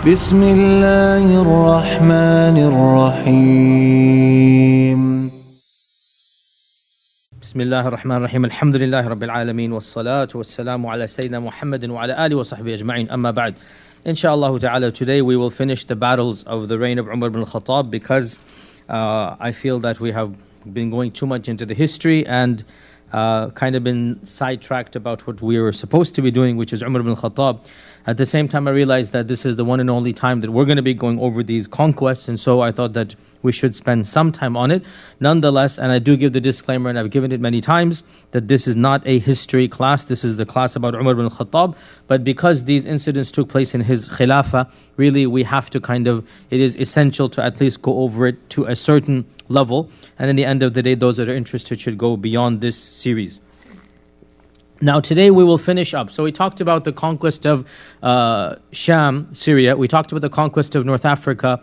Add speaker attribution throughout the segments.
Speaker 1: بسم الله الرحمن الرحيم
Speaker 2: بسم الله الرحمن الرحيم الحمد لله رب العالمين والصلاة والسلام على سيدنا محمد وعلى آله وصحبه أجمعين أما بعد. Inshallah ta'ala, today we will finish the battles of the reign of Umar ibn Khattab because I feel that we have been going too much into the history and kind of been sidetracked about what we were supposed to be doing, which is Umar ibn Khattab. At the same time, I realized that this is the one and only time that we're going to be going over these conquests, and so I thought that we should spend some time on it. Nonetheless, and I do give the disclaimer, and I've given it many times, that this is not a history class. This is the class about Umar ibn Khattab. But because these incidents took place in his khilafah, really we have to it is essential to at least go over it to a certain level. And in the end of the day, those that are interested should go beyond this series. Now today we will finish up. So we talked about the conquest of Sham, Syria. We talked about the conquest of North Africa,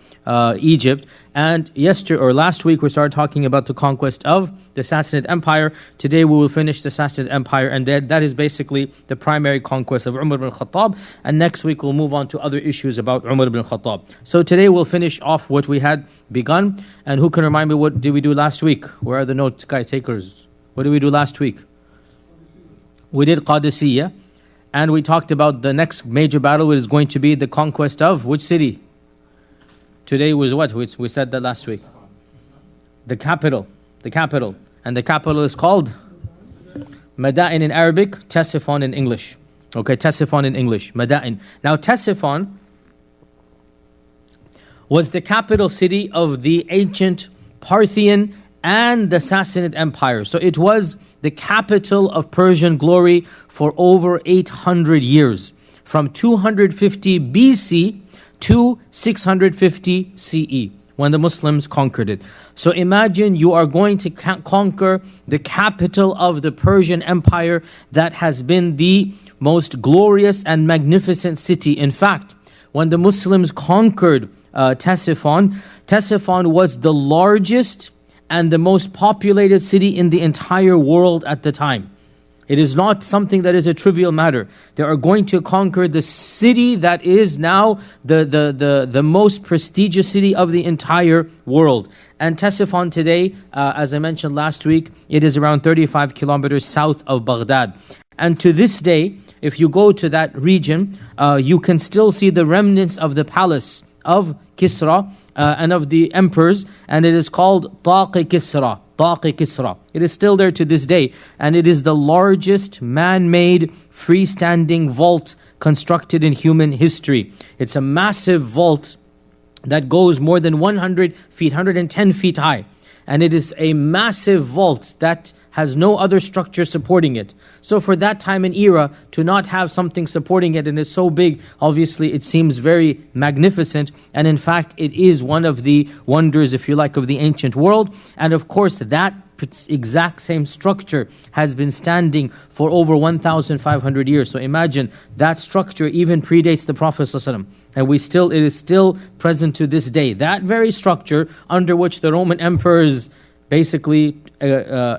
Speaker 2: Egypt. And last week we started talking about the conquest of the Sassanid Empire. Today we will finish the Sassanid Empire, and that is basically the primary conquest of Umar ibn Khattab. And next week we'll move on to other issues about Umar ibn Khattab. So today we'll finish off what we had begun. And who can remind me, what did we do last week? Where are the note takers? What did we do last week? We did Qadisiyah, and we talked about the next major battle, which is going to be the conquest of which city? Today was what? We said that last week. The capital. And the capital is called Mada'in in Arabic, Ctesiphon in English. Okay, Ctesiphon in English, Mada'in. Now Ctesiphon was the capital city of the ancient Parthian and the Sassanid Empire. So it was the capital of Persian glory for over 800 years, from 250 BC to 650 CE, when the Muslims conquered it. So imagine you are going to conquer the capital of the Persian Empire that has been the most glorious and magnificent city. In fact, when the Muslims conquered Ctesiphon was the largest and the most populated city in the entire world at the time. It is not something that is a trivial matter. They are going to conquer the city that is now the most prestigious city of the entire world. And Ctesiphon today, as I mentioned last week, it is around 35 kilometers south of Baghdad. And to this day, if you go to that region, you can still see the remnants of the palace of Kisra and of the emperors, and it is called Taqi Kisra. It is still there to this day, and it is the largest man-made freestanding vault constructed in human history. It's a massive vault that goes more than 100 feet, 110 feet high, and it is a massive vault that has no other structure supporting it. So for that time and era, to not have something supporting it and it's so big, obviously it seems very magnificent. And in fact, it is one of the wonders, if you like, of the ancient world. And of course, that exact same structure has been standing for over 1,500 years. So imagine that structure even predates the Prophet ﷺ, and it is still present to this day. That very structure under which the Roman emperors basically the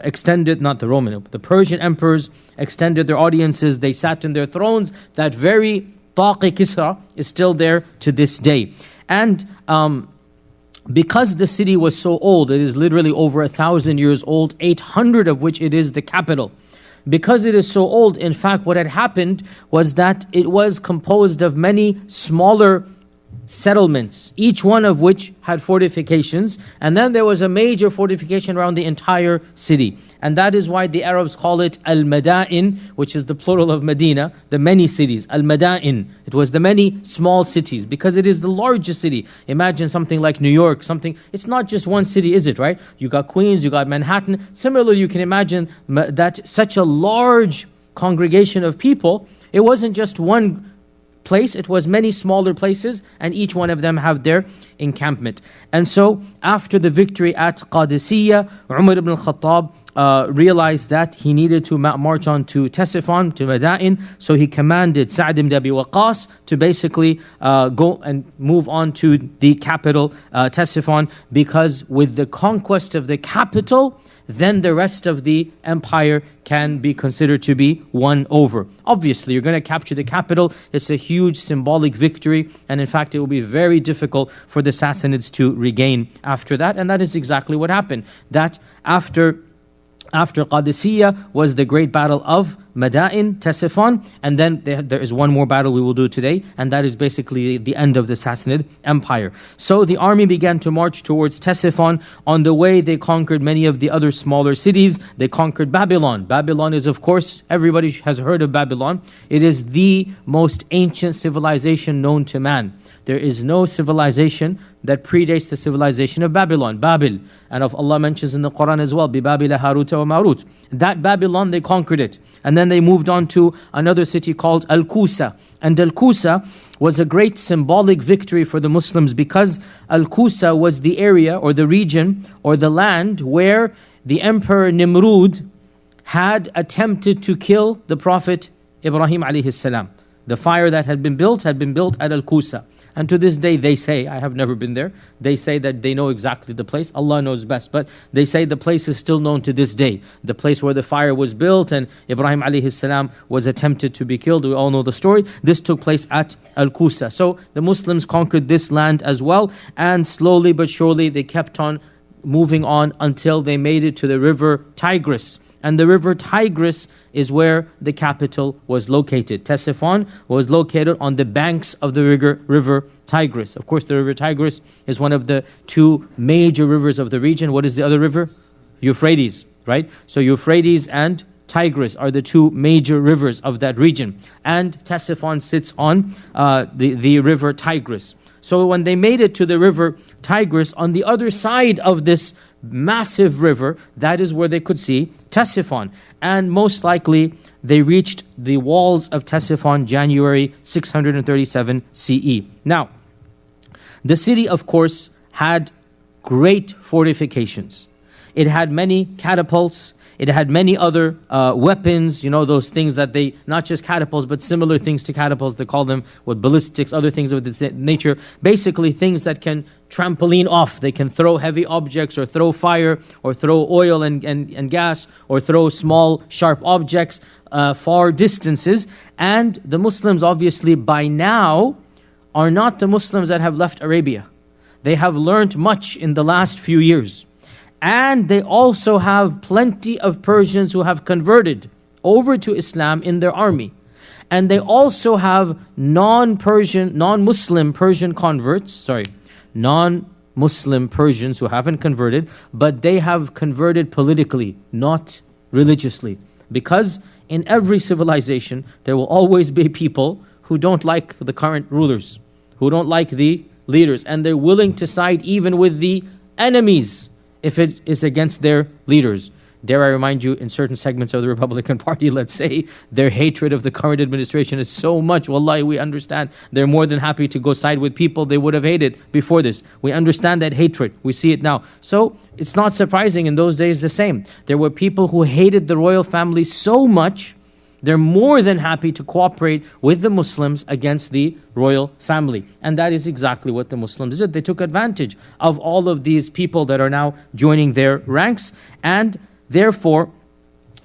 Speaker 2: Persian emperors extended their audiences, they sat in their thrones. That very Taqi Kisra is still there to this day. And because the city was so old, it is literally over 1,000 years old, 800 of which it is the capital. Because it is so old, in fact, what had happened was that it was composed of many smaller settlements, each one of which had fortifications, and then there was a major fortification around the entire city. And that is why the Arabs call it Al-Mada'in, which is the plural of Medina, the many cities. Al-Mada'in, it was the many small cities, because it is the largest city. Imagine something like New York, it's not just one city, is it, right? You got Queens, you got Manhattan. Similarly, you can imagine that such a large congregation of people, it wasn't just one place, it was many smaller places, and each one of them have their encampment. And so after the victory at Qadisiyah, Umar ibn Khattab realized that he needed to march on to Ctesiphon, to Mada'in. So he commanded Sa'd ibn Abi Waqqas to basically go and move on to the capital, Ctesiphon, because with the conquest of the capital, then the rest of the empire can be considered to be won over. Obviously, you're going to capture the capital. It's a huge symbolic victory, and in fact, it will be very difficult for the Sassanids to regain after that, and that is exactly what happened. That after Qadisiyah was the great battle of Madain, Ctesiphon, and then there is one more battle we will do today, and that is basically the end of the Sassanid Empire. So the army began to march towards Ctesiphon. On the way, they conquered many of the other smaller cities. They conquered Babylon. Babylon is, of course, everybody has heard of Babylon. It is the most ancient civilization known to man. There is no civilization that predates the civilization of Babylon, Babil. And of Allah mentions in the Quran as well, بِبَابِلَ هَارُوتَ وَمَارُوتَ. That Babylon, they conquered it. And then they moved on to another city called Al-Qusa. And Al-Qusa was a great symbolic victory for the Muslims, because Al-Qusa was the area or the region or the land where the Emperor Nimrud had attempted to kill the Prophet Ibrahim alayhi salam. The fire that had been built at Al-Qusa. And to this day they say, I have never been there, they say that they know exactly the place. Allah knows best. But they say the place is still known to this day. The place where the fire was built and Ibrahim alayhi salam was attempted to be killed. We all know the story. This took place at Al-Qusa. So the Muslims conquered this land as well. And slowly but surely they kept on moving on until they made it to the river Tigris. And the river Tigris is where the capital was located. Ctesiphon was located on the banks of the river Tigris. Of course, the river Tigris is one of the two major rivers of the region. What is the other river? Euphrates, right? So Euphrates and Tigris are the two major rivers of that region. And Ctesiphon sits on the river Tigris. So when they made it to the river Tigris, on the other side of this massive river, that is where they could see Ctesiphon. And most likely, they reached the walls of Ctesiphon January 637 CE. Now, the city, of course, had great fortifications. It had many catapults. It had many other weapons, those things that they, not just catapults, but similar things to catapults. They call them ballistics, other things of this nature. Basically things that can trampoline off. They can throw heavy objects or throw fire or throw oil and gas or throw small sharp objects far distances. And the Muslims obviously by now are not the Muslims that have left Arabia. They have learnt much in the last few years. And they also have plenty of Persians who have converted over to Islam in their army. And they also have non-Muslim Persian converts, non-Muslim Persians who haven't converted, but they have converted politically, not religiously. Because in every civilization, there will always be people who don't like the current rulers, who don't like the leaders, and they're willing to side even with the enemies if it is against their leaders. Dare I remind you, in certain segments of the Republican Party, let's say, their hatred of the current administration is so much. Wallahi, we understand. They're more than happy to go side with people they would have hated before this. We understand that hatred. We see it now. So it's not surprising in those days the same. There were people who hated the royal family so much, they're more than happy to cooperate with the Muslims against the royal family. And that is exactly what the Muslims did. They took advantage of all of these people that are now joining their ranks. And therefore,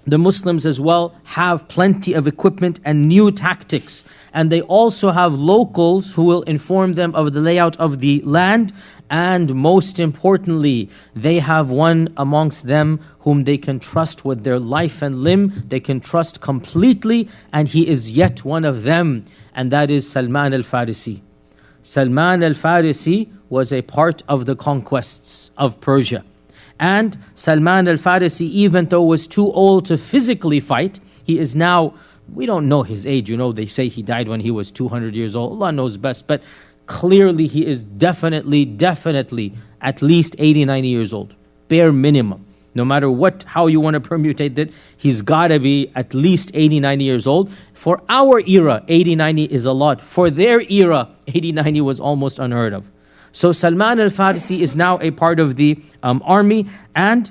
Speaker 2: the Muslims as well have plenty of equipment and new tactics. And they also have locals who will inform them of the layout of the land. And most importantly, they have one amongst them whom they can trust with their life and limb. They can trust completely, and he is yet one of them. And that is Salman al-Farisi. Salman al-Farisi was a part of the conquests of Persia. And Salman al-Farisi, even though was too old to physically fight, he is now, we don't know his age, they say he died when he was 200 years old. Allah knows best, but clearly he is definitely at least 80, 90 years old. Bare minimum. No matter how you want to permutate that, he's got to be at least 80, 90 years old. For our era, 80, 90 is a lot. For their era, 80, 90 was almost unheard of. So Salman al-Farisi is now a part of the army, and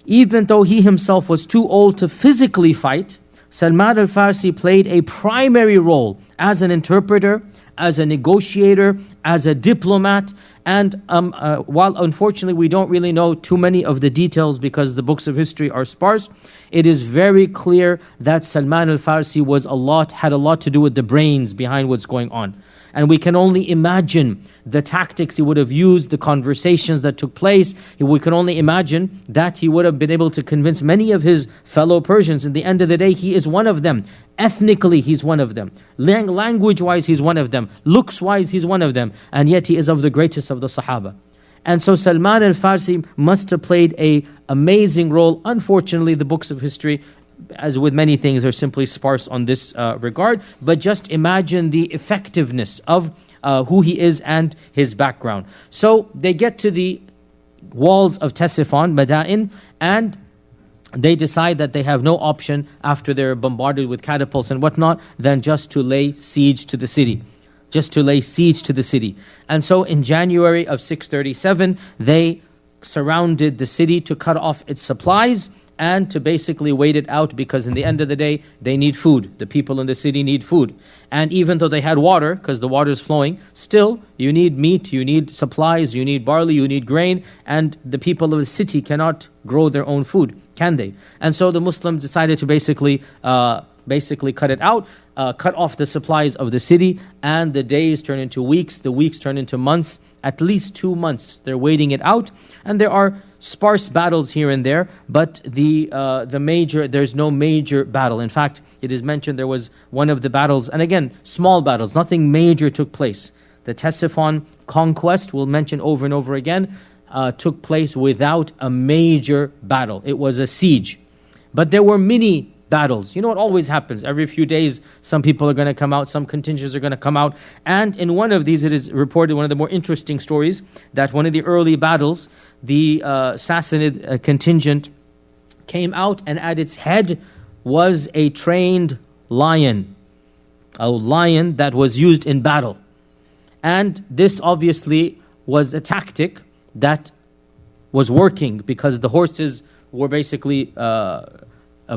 Speaker 2: even though he himself was too old to physically fight, Salman al-Farisi played a primary role as an interpreter, as a negotiator, as a diplomat, And while unfortunately we don't really know too many of the details because the books of history are sparse, it is very clear that Salman al-Farsi had a lot to do with the brains behind what's going on. And we can only imagine the tactics he would have used, the conversations that took place. We can only imagine that he would have been able to convince many of his fellow Persians. In the end of the day, he is one of them. Ethnically, he's one of them. Language-wise, he's one of them. Looks-wise, he's one of them. And yet he is of the greatest of the Sahaba. And so Salman al-Farsi must have played an amazing role. Unfortunately, the books of history, as with many things, are simply sparse on this regard. But just imagine the effectiveness of who he is and his background. So they get to the walls of Ctesiphon, Madain, and they decide that they have no option after they're bombarded with catapults and whatnot than just to lay siege to the city. Just to lay siege to the city. And so in January of 637, they surrounded the city to cut off its supplies and to basically wait it out, because in the end of the day, they need food. The people in the city need food. And even though they had water, because the water is flowing, still you need meat, you need supplies, you need barley, you need grain, and the people of the city cannot grow their own food, can they? And so the Muslims decided to basically cut it out, cut off the supplies of the city, and the days turn into weeks, the weeks turn into months. At least 2 months they're waiting it out, and there are sparse battles here and there, but there's no major battle. In fact, it is mentioned there was one of the battles, and again, small battles, nothing major took place. The Ctesiphon conquest, we'll mention over and over again, took place without a major battle. It was a siege. But there were mini battles. You know what always happens? Every few days, some people are going to come out, some contingents are going to come out. And in one of these, it is reported, one of the more interesting stories, that one of the early battles, the Sassanid contingent came out, and at its head was a trained lion. A lion that was used in battle. And this obviously was a tactic that was working, because the horses were basically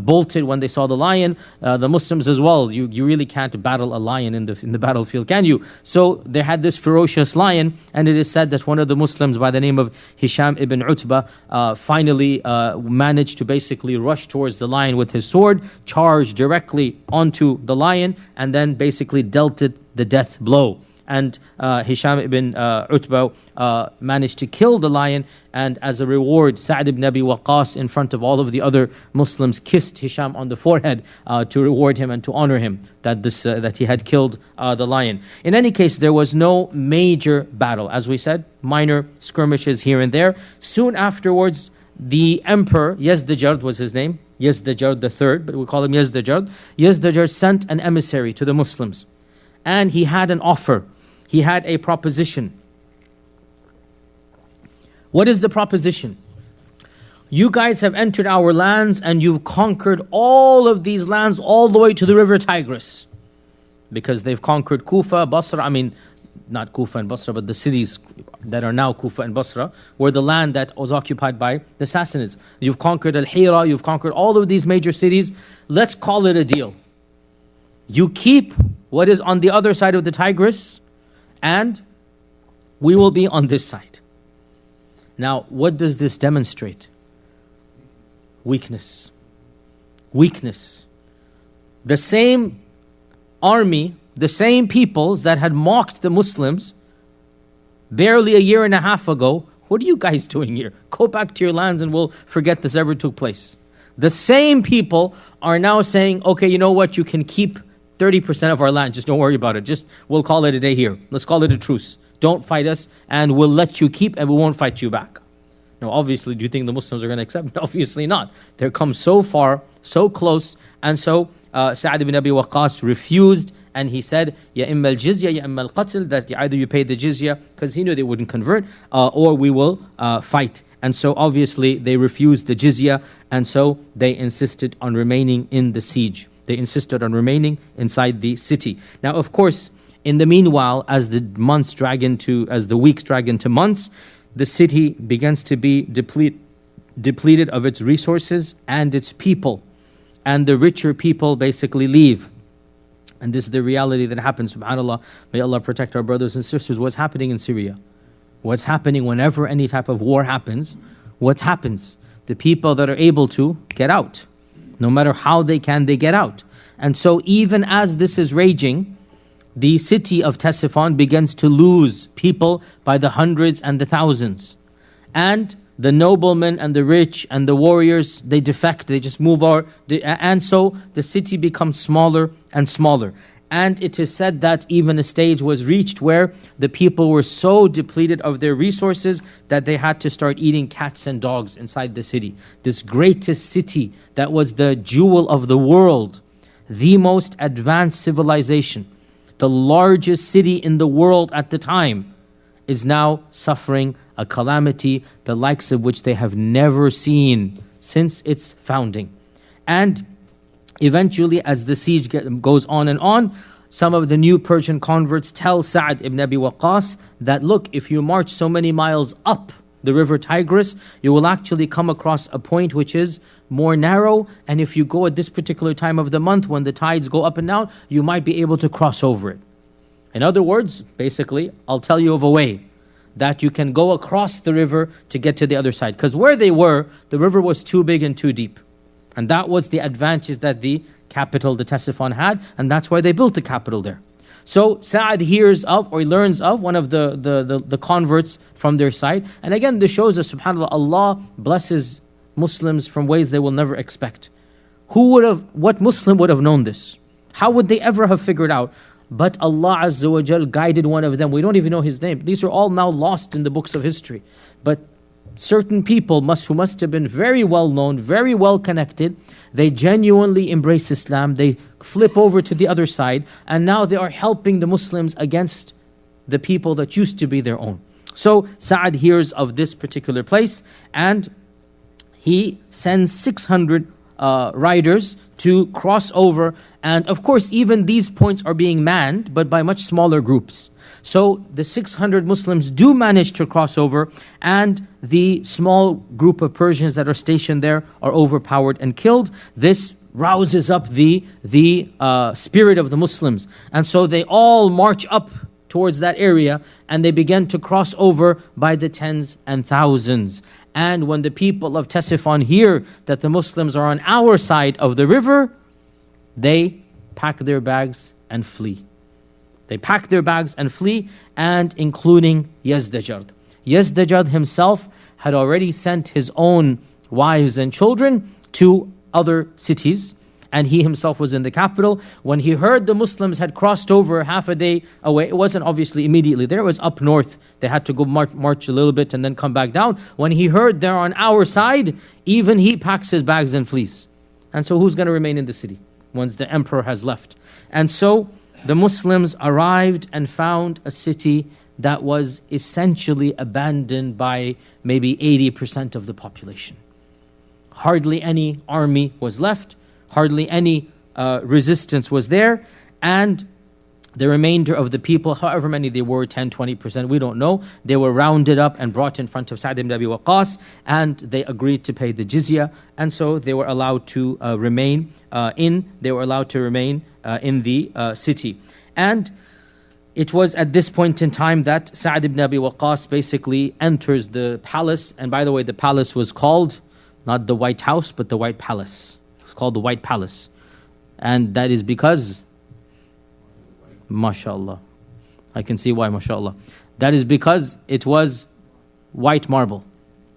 Speaker 2: bolted when they saw the lion. The Muslims as well, you really can't battle a lion in the battlefield, can you? So they had this ferocious lion, and it is said that one of the Muslims by the name of Hisham ibn Utbah finally managed to basically rush towards the lion with his sword, charged directly onto the lion, and then basically dealt it the death blow. And Hisham ibn Utbah managed to kill the lion, and as a reward, Sa'd ibn Abi Waqqas, in front of all of the other Muslims, kissed Hisham on the forehead to reward him and to honor him that he had killed the lion. In any case, there was no major battle. As we said, minor skirmishes here and there. Soon afterwards, the emperor, Yazdajard was his name, Yazdajard III, but we call him Yazdajard. Yazdajard sent an emissary to the Muslims, and he had an offer. He had a proposition. What is the proposition? You guys have entered our lands and you've conquered all of these lands all the way to the river Tigris. Because they've conquered Kufa, Basra, not Kufa and Basra, but the cities that are now Kufa and Basra were the land that was occupied by the Sassanids. You've conquered Al-Hira, you've conquered all of these major cities. Let's call it a deal. You keep what is on the other side of the Tigris, and we will be on this side. Now, what does this demonstrate? Weakness. Weakness. The same army, the same peoples that had mocked the Muslims barely a year and a half ago, what are you guys doing here? Go back to your lands and we'll forget this ever took place. The same people are now saying, okay, you know what, you can keep 30% of our land, just don't worry about it. We'll call it a day here. Let's call it a truce. Don't fight us, and we'll let you keep, and we won't fight you back. Now, obviously, do you think the Muslims are going to accept? Obviously not. They've come so far, so close, and so Sa'd ibn Abi Waqqas refused, and he said, Ya imma al-jizya, ya imma al-qatl, that either you pay the jizya, because he knew they wouldn't convert, or we will fight. And so obviously they refused the jizya, and so they insisted on remaining in the siege. They insisted on remaining inside the city. Now, of course, in the meanwhile, as the weeks drag into months, the city begins to be depleted of its resources and its people. And the richer people basically leave. And this is the reality that happens, subhanAllah. May Allah protect our brothers and sisters. What's happening in Syria? What's happening whenever any type of war happens? What happens? The people that are able to get out. No matter how they can, they get out. And so even as this is raging, the city of Ctesiphon begins to lose people by the hundreds and the thousands. And the noblemen and the rich and the warriors, they defect, they just move out. And so the city becomes smaller and smaller. And it is said that even a stage was reached where the people were so depleted of their resources that they had to start eating cats and dogs inside the city. This greatest city that was the jewel of the world, the most advanced civilization, the largest city in the world at the time, is now suffering a calamity the likes of which they have never seen since its founding. And eventually, as the siege goes on, some of the new Persian converts tell Sa'd ibn Abi Waqqas that, look, if you march so many miles up the river Tigris, you will actually come across a point which is more narrow, and if you go at this particular time of the month when the tides go up and down, you might be able to cross over it. In other words, basically, I'll tell you of a way that you can go across the river to get to the other side. Because where they were, the river was too big and too deep. And that was the advantage that the capital, the Ctesiphon, had, and that's why they built the capital there. So Sa'd hears of, or he learns of, one of the converts from their side. And again, this shows us, subhanAllah, Allah blesses Muslims from ways they will never expect. What Muslim would have known this? How would they ever have figured out? But Allah Azza wa Jal guided one of them. We don't even know his name. These are all now lost in the books of history. But certain people who must have been very well known, very well connected, they genuinely embrace Islam, they flip over to the other side, and now they are helping the Muslims against the people that used to be their own. So Sa'd hears of this particular place, and he sends 600 riders to cross over. And of course, even these points are being manned, but by much smaller groups. So the 600 Muslims do manage to cross over, and the small group of Persians that are stationed there are overpowered and killed. This rouses up the spirit of the Muslims. And so they all march up towards that area, and they begin to cross over by the tens and thousands. And when the people of Ctesiphon hear that the Muslims are on our side of the river, they pack their bags and flee. They pack their bags and flee, and including Yazdajard. Yazdajard himself had already sent his own wives and children to other cities, and he himself was in the capital. When he heard the Muslims had crossed over half a day away, it wasn't obviously immediately there, it was up north. They had to go march a little bit and then come back down. When he heard they're on our side, even he packs his bags and flees. And so who's going to remain in the city once the emperor has left? And so the Muslims arrived and found a city that was essentially abandoned by maybe 80% of the population. Hardly any army was left, hardly any resistance was there, and the remainder of the people, however many they were, 10, 20%, we don't know, they were rounded up and brought in front of Sa'd ibn Abi Waqqas, and they agreed to pay the jizya, and so they were allowed to remain in the city. And it was at this point in time that Sa'd ibn Abi Waqqas basically enters the palace. And by the way, the palace was called not the White House, but the White Palace. It was called the White Palace. And that is because, mashallah, I can see why, mashallah. That is because it was white marble.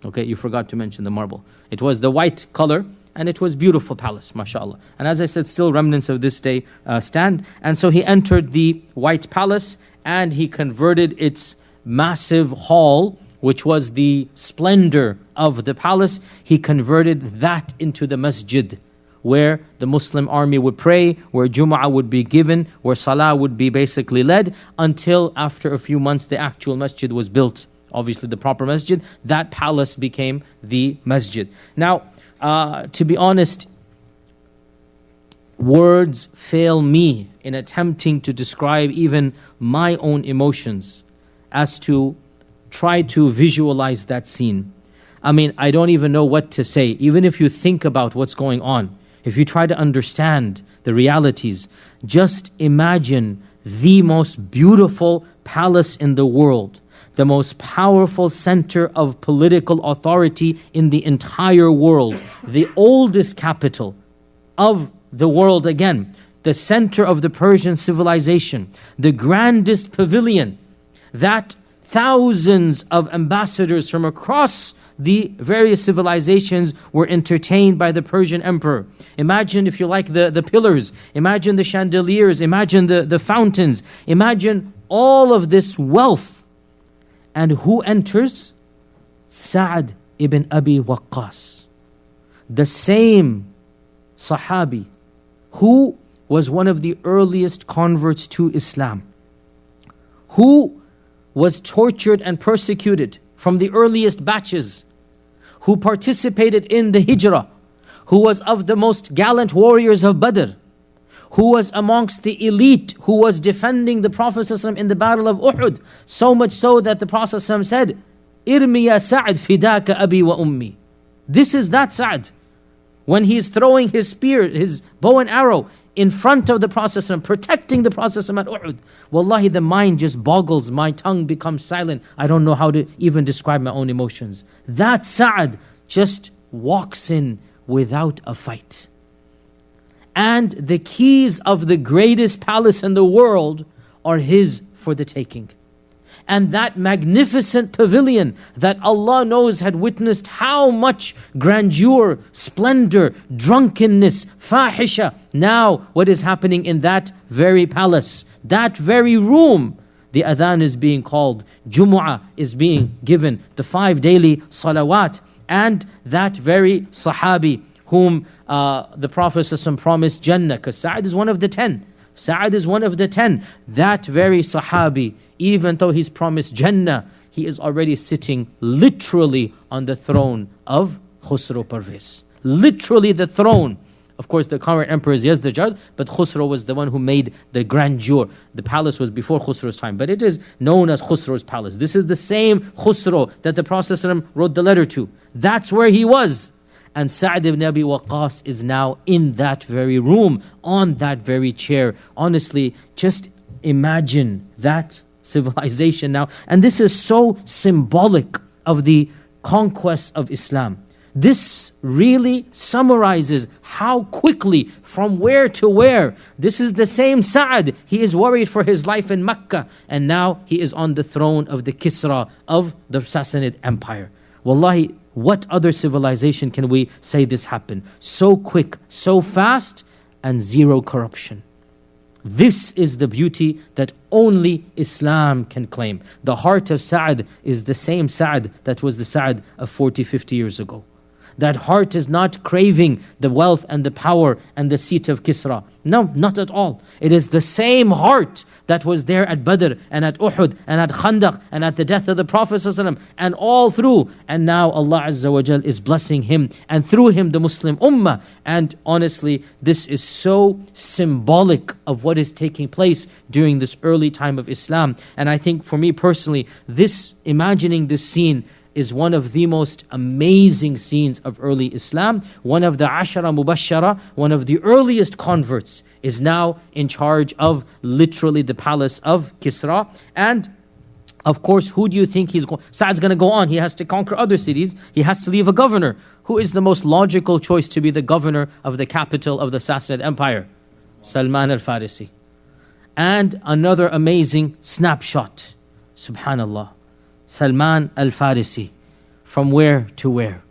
Speaker 2: Okay, you forgot to mention the marble. It was the white color, and it was beautiful palace, mashallah. And as I said, still remnants of this day stand. And so he entered the White Palace, and he converted its massive hall, which was the splendor of the palace. He converted that into the masjid, where the Muslim army would pray, where Jum'ah would be given, where Salah would be basically led, until after a few months the actual masjid was built. Obviously the proper masjid. That palace became the masjid. Now, to be honest, words fail me in attempting to describe even my own emotions as to try to visualize that scene. I mean, I don't even know what to say. Even if you think about what's going on, if you try to understand the realities, just imagine the most beautiful palace in the world, the most powerful center of political authority in the entire world, the oldest capital of the world again, the center of the Persian civilization, the grandest pavilion that thousands of ambassadors from across the various civilizations were entertained by the Persian emperor. Imagine, if you like, the pillars, imagine the chandeliers, imagine the fountains, imagine all of this wealth. And who enters? Sa'd ibn Abi Waqqas, the same Sahabi who was one of the earliest converts to Islam, who was tortured and persecuted from the earliest batches, who participated in the hijrah, who was of the most gallant warriors of Badr, who was amongst the elite, who was defending the Prophet ﷺ in the battle of Uhud, so much so that the Prophet ﷺ said, "Irmi ya Sa'd fidaka abi wa ummi." This is that Sa'd, when he is throwing his spear, his bow and arrow, in front of the Prophet ﷺ, protecting the Prophet ﷺ at Uhud. Wallahi, the mind just boggles, my tongue becomes silent. I don't know how to even describe my own emotions. That Sa'd just walks in without a fight. And the keys of the greatest palace in the world are his for the taking. And that magnificent pavilion that Allah knows had witnessed how much grandeur, splendor, drunkenness, fahisha. Now what is happening in that very palace, that very room? The adhan is being called, Jumu'ah is being given, the 5 daily salawat. And that very Sahabi whom the Prophet ﷺ promised Jannah, because Sa'd is one of the 10. Sa'd is one of the 10. That very Sahabi, even though he's promised Jannah, he is already sitting literally on the throne of Khusro Parvez. Literally the throne. Of course, the current emperor is Yazdajad, but Khusro was the one who made the grandeur. The palace was before Khusro's time, but it is known as Khusro's palace. This is the same Khusro that the Prophet ﷺ wrote the letter to. That's where he was. And Sa'd ibn Abi Waqqas is now in that very room, on that very chair. Honestly, just imagine that civilization now. And this is so symbolic of the conquest of Islam. This really summarizes how quickly, from where to where. This is the same Sa'd. He is worried for his life in Mecca, and now he is on the throne of the Kisra of the Sassanid Empire. Wallahi, what other civilization can we say this happened? So quick, so fast, and zero corruption. This is the beauty that only Islam can claim. The heart of Sa'd is the same Sa'd that was the Sa'd of 40, 50 years ago. That heart is not craving the wealth and the power and the seat of Kisra. No, not at all. It is the same heart that was there at Badr and at Uhud and at Khandaq and at the death of the Prophet ﷺ and all through. And now Allah Azza wa Jal is blessing him and through him the Muslim Ummah. And honestly, this is so symbolic of what is taking place during this early time of Islam. And I think for me personally, imagining this scene is one of the most amazing scenes of early Islam. One of the Ashara Mubashara, one of the earliest converts, is now in charge of literally the palace of Kisra. And of course, who do you think Sa'd's going to go on? He has to conquer other cities. He has to leave a governor. Who is the most logical choice to be the governor of the capital of the Sassanid Empire? Salman al-Farisi. And another amazing snapshot. Subhanallah. Salman al-Farisi. From where to where?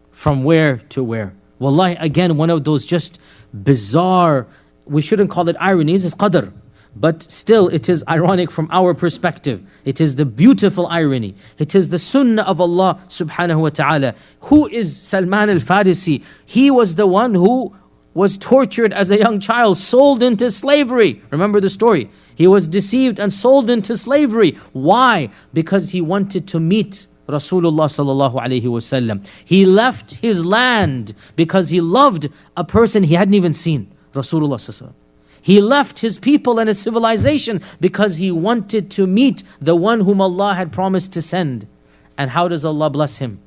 Speaker 2: From where to where? Wallahi, again, one of those just bizarre, we shouldn't call it ironies, it's qadr. But still, it is ironic from our perspective. It is the beautiful irony. It is the sunnah of Allah subhanahu wa ta'ala. Who is Salman al-Farisi? He was the one who was tortured as a young child, sold into slavery. Remember the story. He was deceived and sold into slavery. Why? Because he wanted to meet Rasulullah sallallahu alayhi wasallam. He left his land because he loved a person he hadn't even seen, Rasulullah sallallahu alayhi wasallam. He left his people and his civilization because he wanted to meet the one whom Allah had promised to send. And how does Allah bless him?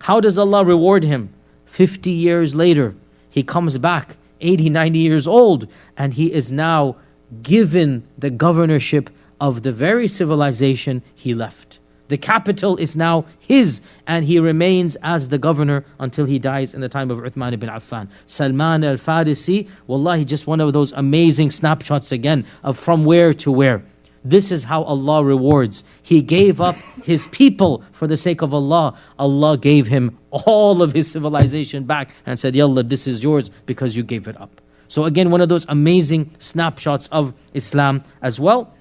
Speaker 2: How does Allah reward him? 50 years later, he comes back, 80, 90 years old, and he is now given the governorship of the very civilization he left. The capital is now his, and he remains as the governor until he dies in the time of Uthman ibn Affan. Salman al-Farisi, wallahi, just one of those amazing snapshots again of from where to where. This is how Allah rewards. He gave up his people for the sake of Allah. Allah gave him all of his civilization back and said, Yallah, this is yours because you gave it up. So again, one of those amazing snapshots of Islam as well.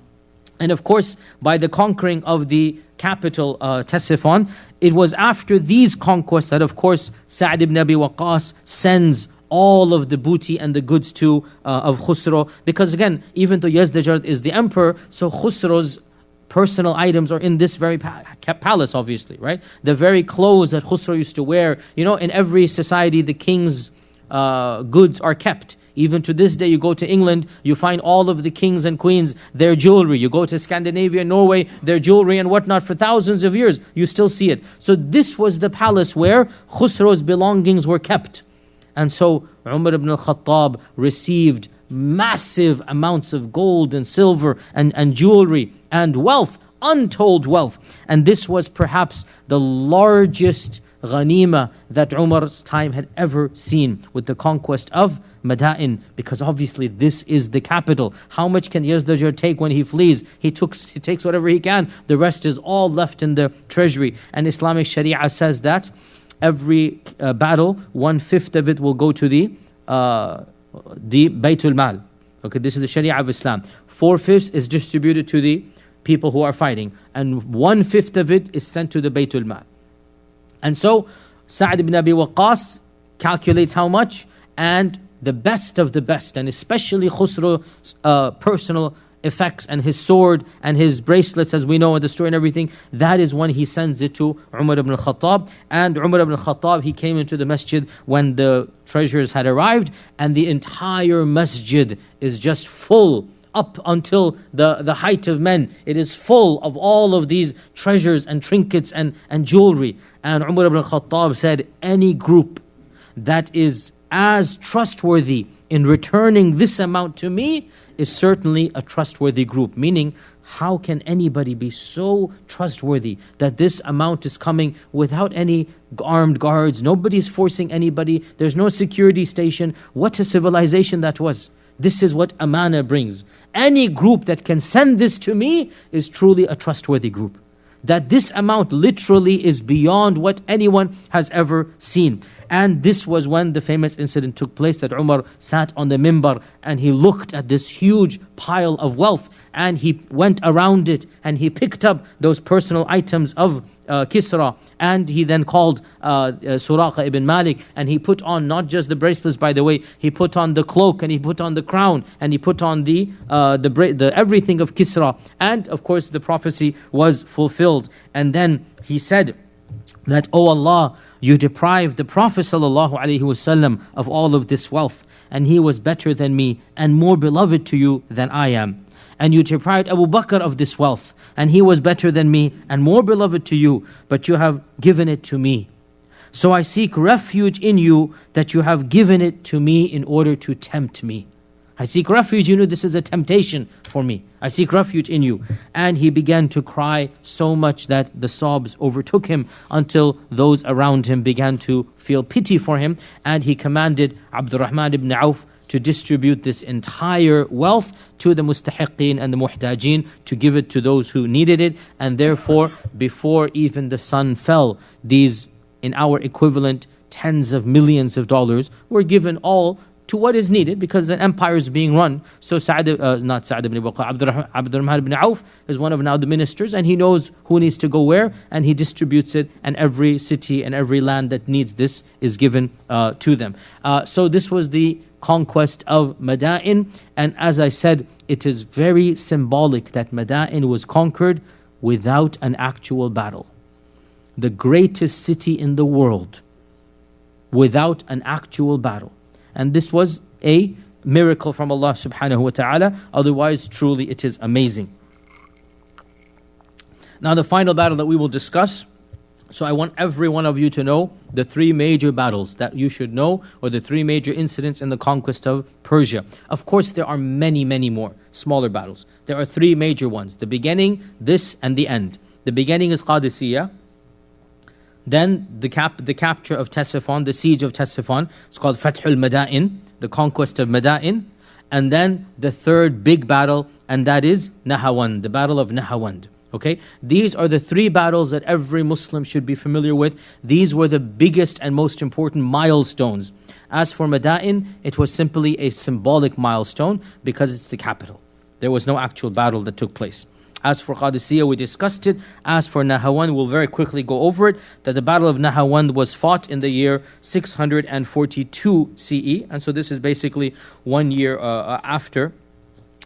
Speaker 2: And of course, by the conquering of the capital, Ctesiphon, it was after these conquests that, of course, Sa'd ibn Abi Waqqas sends all of the booty and the goods to of Khusro. Because again, even though Yazdajerd is the emperor, so Khusro's personal items are in this very palace, obviously, right? The very clothes that Khusro used to wear. You know, in every society, the king's goods are kept. Even to this day, you go to England, you find all of the kings and queens, their jewelry. You go to Scandinavia, Norway, their jewelry and whatnot for thousands of years. You still see it. So this was the palace where Khusro's belongings were kept. And so Umar Ibn Khattab received massive amounts of gold and silver and jewelry and wealth, untold wealth. And this was perhaps the largest ghanima that Umar's time had ever seen, with the conquest of Madain, because obviously this is the capital. How much can Yazdajir take when he flees? He takes whatever he can. The rest is all left in the treasury. And Islamic Sharia says that every battle, 1/5 of it will go to the Baytul Mal. Okay, this is the Sharia of Islam. 4/5 is distributed to the people who are fighting, and 1/5 of it is sent to the Baytul Mal. And so Sa'd ibn Abi Waqqas calculates how much, and the best of the best, and especially Khusro's personal effects and his sword and his bracelets, as we know in the story and everything, that is when he sends it to Umar ibn Khattab. And Umar ibn Khattab, he came into the masjid when the treasures had arrived, and the entire masjid is just full up until the height of men. It is full of all of these treasures and trinkets and jewelry. And Umar ibn Khattab said, any group that is as trustworthy in returning this amount to me is certainly a trustworthy group. Meaning, how can anybody be so trustworthy that this amount is coming without any armed guards? Nobody's forcing anybody. There's no security station. What a civilization that was. This is what amana brings. Any group that can send this to me is truly a trustworthy group. That this amount literally is beyond what anyone has ever seen. And this was when the famous incident took place, that Umar sat on the mimbar and he looked at this huge pile of wealth, and he went around it and he picked up those personal items of Kisra, and he then called Suraqa ibn Malik, and he put on not just the bracelets, by the way, he put on the cloak, and he put on the crown, and he put on the everything of Kisra. And of course the prophecy was fulfilled. And then he said that, "Oh Allah, you deprived the Prophet ﷺ of all of this wealth, and he was better than me and more beloved to you than I am. And you deprived Abu Bakr of this wealth, and he was better than me and more beloved to you, but you have given it to me. So I seek refuge in you that you have given it to me in order to tempt me. I seek refuge in you, this is a temptation for me. I seek refuge in you." And he began to cry so much that the sobs overtook him, until those around him began to feel pity for him. And he commanded Abdurrahman ibn Auf to distribute this entire wealth to the mustahiqeen and the muhtajeen, to give it to those who needed it. And therefore, before even the sun fell, these, in our equivalent, tens of millions of dollars were given all to what is needed, because the empire is being run. So not Sa'd ibn Waqqas, Abdurrahman ibn Auf is one of now the ministers, and he knows who needs to go where, and he distributes it, and every city and every land that needs this is given to them. So this was the conquest of Madain, and as I said, it is very symbolic that Madain was conquered without an actual battle. The greatest city in the world without an actual battle. And this was a miracle from Allah subhanahu wa ta'ala. Otherwise, truly it is amazing. Now the final battle that we will discuss So I want every one of you to know the three major battles that you should know, or the three major incidents in the conquest of Persia. Of course, there are many, many more smaller battles. There are three major ones: the beginning, this, and the end. The beginning is Qadisiyah. Then the capture of Ctesiphon, the siege of Ctesiphon. It's called Fathul Madain, the conquest of Madain. And then the third big battle, and that is Nahawand, the battle of Nahawand. Okay, these are the three battles that every Muslim should be familiar with. These were the biggest and most important milestones. As for Madain, it was simply a symbolic milestone because it's the capital. There was no actual battle that took place. As for Qadisiyah, we discussed it. As for Nahawand, we'll very quickly go over it, that the battle of Nahawand was fought in the year 642 CE. And so this is basically 1 year after.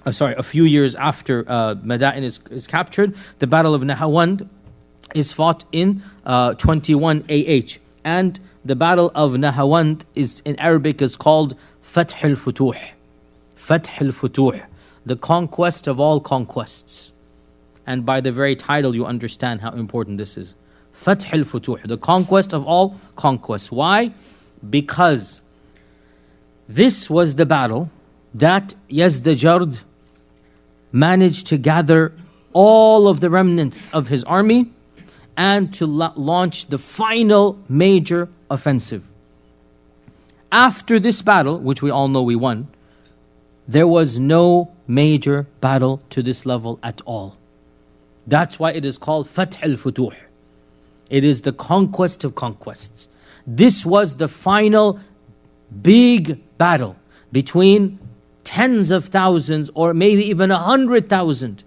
Speaker 2: A few years after Madain is captured. The Battle of Nahawand is fought in 21 AH. And the Battle of Nahawand is in Arabic is called Fath al-Futuh. Fath al-Futuh, the conquest of all conquests. And by the very title you understand how important this is. Fath al-Futuh, the conquest of all conquests. Why? Because this was the battle that Yazdajard managed to gather all of the remnants of his army and to launch the final major offensive. After this battle, which we all know we won, there was no major battle to this level at all. That's why it is called Fath al-Futuh. It is the conquest of conquests. This was the final big battle between tens of thousands, or maybe even 100,000,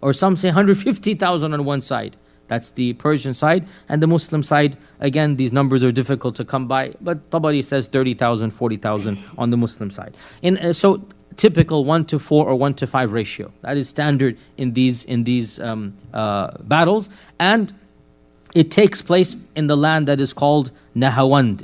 Speaker 2: or some say 150,000 on one side. That's the Persian side. And the Muslim side, again, these numbers are difficult to come by, but Tabari says 30,000, 40,000 on the Muslim side. So typical 1-4 or 1-5 ratio. That is standard in these battles. And it takes place in the land that is called Nahawand.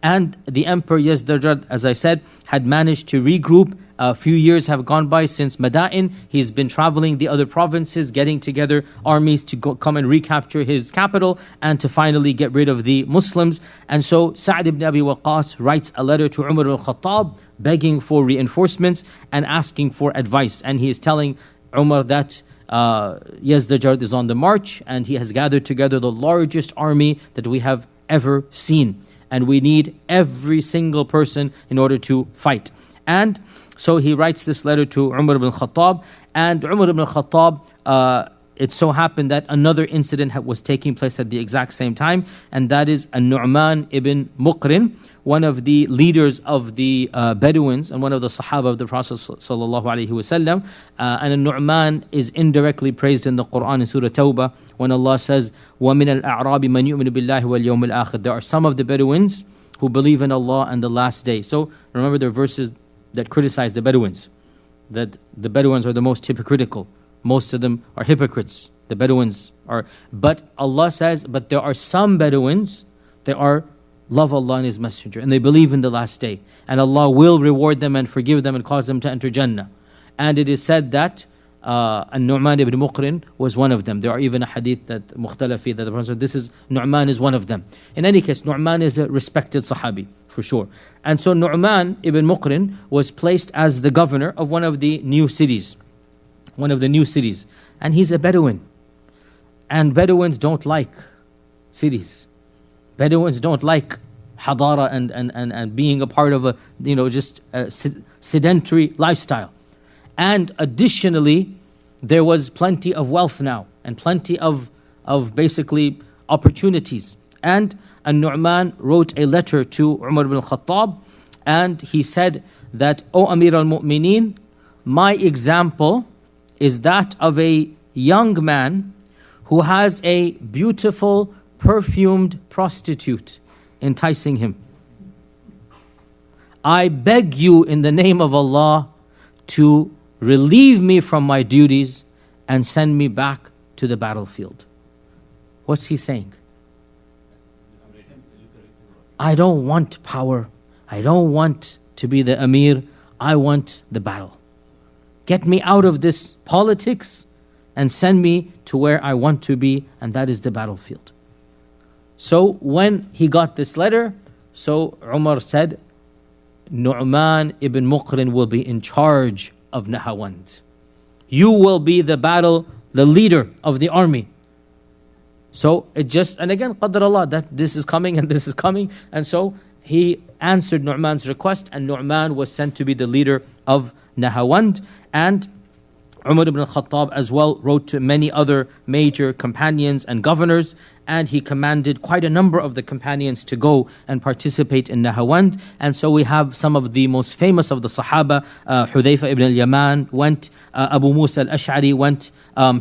Speaker 2: And the Emperor Yazdajad, as I said, had managed to regroup. A few years have gone by since Madain. He's been traveling the other provinces, getting together armies to come and recapture his capital and to finally get rid of the Muslims. And so Sa'd ibn Abi Waqqas writes a letter to Umar Ibn Khattab begging for reinforcements and asking for advice. And he is telling Umar that Yazdajard is on the march and he has gathered together the largest army that we have ever seen. And we need every single person in order to fight. And so he writes this letter to Umar ibn Khattab. And Umar ibn Khattab, it so happened that another incident was taking place at the exact same time. And that is Nu'man ibn Muqrin, one of the leaders of the Bedouins and one of the Sahaba of the Prophet sallallahu alaihi wasallam. And Nu'man is indirectly praised in the Quran in Surah Tawbah when Allah says, وَمِنَ الْأَعْرَابِ مَنْ يُؤْمِنُ بِاللَّهِ وَالْيَوْمِ الْآخِرِ. There are some of the Bedouins who believe in Allah and the last day. So remember, there are verses that criticize the Bedouins, that the Bedouins are the most hypocritical. Most of them are hypocrites. The Bedouins are. But Allah says, but there are some Bedouins that love Allah and His Messenger, and they believe in the last day. And Allah will reward them and forgive them and cause them to enter Jannah. And it is said that Nu'man ibn Muqrin was one of them. There are even a hadith that Mukhtalafi, that the Prophet said, Nu'man is one of them. In any case, Nu'man is a respected Sahabi, for sure. And so Nu'man ibn Muqrin was placed as the governor of one of the new cities. And he's a Bedouin. And Bedouins don't like cities. Bedouins don't like hadara and being a part of a sedentary lifestyle. And additionally, there was plenty of wealth now and plenty of basically opportunities. And Nu'man wrote a letter to Umar ibn Khattab, and he said that, O Amir al-Mu'mineen, my example is that of a young man who has a beautiful perfumed prostitute enticing him. I beg you in the name of Allah to relieve me from my duties and send me back to the battlefield. What's he saying? I don't want power. I don't want to be the Amir. I want the battle. Get me out of this politics. and send me to where I want to be, and that is the battlefield. So when he got this letter, so Umar said, Nu'man ibn Muqrin will be in charge of Nahawand. You will be the leader of the army. So it just, and again, Qadr Allah, that this is coming and this is coming. And so he answered Nu'man's request, and Nu'man was sent to be the leader of Nahawand. And Umar Ibn Khattab as well wrote to many other major companions and governors, and he commanded quite a number of the companions to go and participate in Nahawand. And so we have some of the most famous of the Sahaba. Hudayfa ibn al-Yaman went, Abu Musa al-Ash'ari went,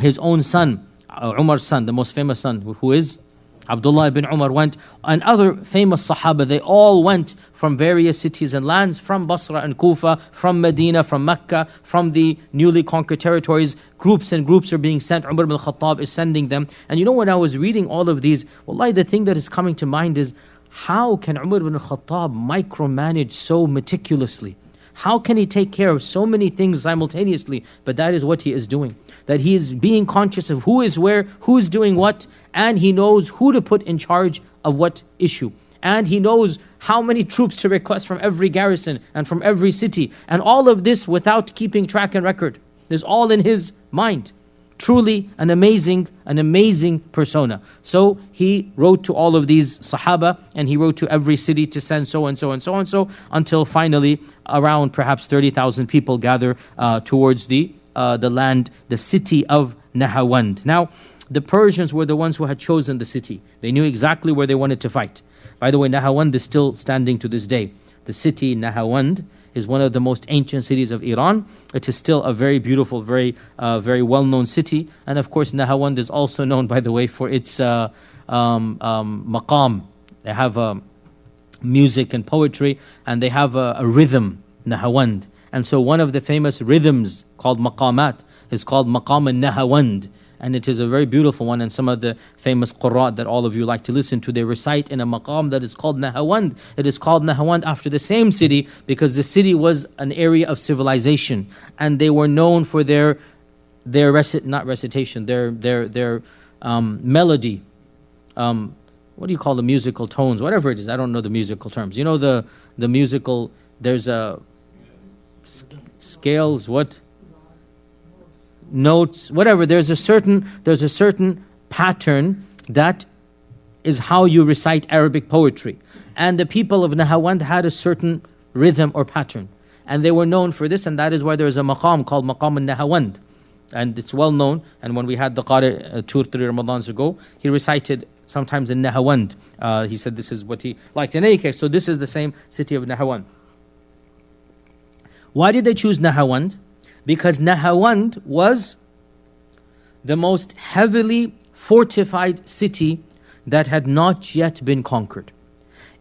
Speaker 2: his own son, Umar's son, the most famous son, who is Abdullah ibn Umar went, and other famous Sahaba. They all went from various cities and lands, from Basra and Kufa, from Medina, from Mecca, from the newly conquered territories. Groups and groups are being sent. Umar ibn Khattab is sending them. And you know, when I was reading all of these, wallahi, the thing that is coming to mind is, how can Umar ibn Khattab micromanage so meticulously? How can he take care of so many things simultaneously? But that is what he is doing. That he is being conscious of who is where, who's doing what, and he knows who to put in charge of what issue. And he knows how many troops to request from every garrison and from every city. And all of this without keeping track and record. It's all in his mind. Truly an amazing persona. So he wrote to all of these Sahaba, and he wrote to every city to send so and so and so and so, until finally around perhaps 30,000 people gather towards the land, the city of Nahawand. Now, the Persians were the ones who had chosen the city. They knew exactly where they wanted to fight. By the way, Nahawand is still standing to this day. The city Nahawand is one of the most ancient cities of Iran. It is still a very beautiful, very well-known city. And of course, Nahawand is also known, by the way, for its maqam. They have music and poetry, and they have a rhythm, Nahawand. And so one of the famous rhythms called maqamat is called Maqam al-Nahawand. And it is a very beautiful one, and some of the famous qurra that all of you like to listen to, they recite in a maqam that is called Nahawand. It is called Nahawand after the same city, because the city was an area of civilization, and they were known for their melody. What do you call the musical tones? Whatever it is, I don't know the musical terms. You know the musical. There's a scales. What? Notes, whatever. There's a certain pattern that is how you recite Arabic poetry, and the people of Nahawand had a certain rhythm or pattern, and they were known for this, and that is why there is a maqam called Maqam al-Nahawand, and it's well known. And when we had the Qari 2 or 3 Ramadans ago, he recited sometimes in Nahawand. He said this is what he liked. In any case, so this is the same city of Nahawand. Why did they choose Nahawand? Because Nahawand was the most heavily fortified city that had not yet been conquered.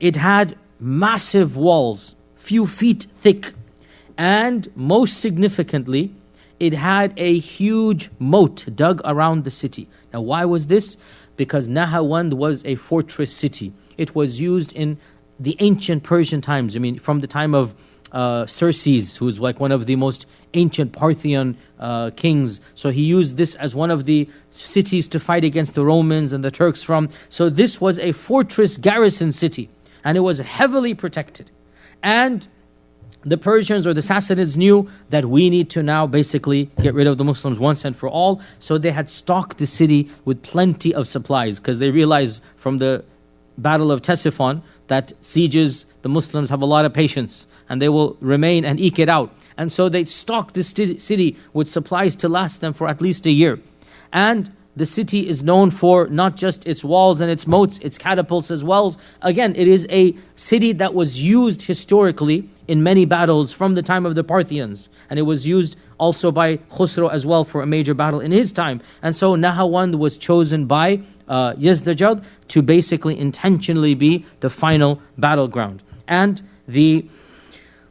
Speaker 2: It had massive walls, few feet thick, and most significantly, it had a huge moat dug around the city. Now, why was this? Because Nahawand was a fortress city. It was used in the ancient Persian times. I mean, from the time of Xerxes, who's like one of the most ancient Parthian kings. So he used this as one of the cities to fight against the Romans and the Turks from. So this was a fortress garrison city, and it was heavily protected. And the Persians or the Sassanids knew that we need to now basically get rid of the Muslims once and for all. So they had stocked the city with plenty of supplies, because they realized from the Battle of Ctesiphon that sieges, the Muslims have a lot of patience and they will remain and eke it out. And so they stocked the city with supplies to last them for at least a year. And the city is known for not just its walls and its moats, its catapults as well. Again, it is a city that was used historically in many battles from the time of the Parthians. And it was used also by Khusro as well for a major battle in his time. And so Nahawand was chosen by Yazdajad to basically intentionally be the final battleground. And the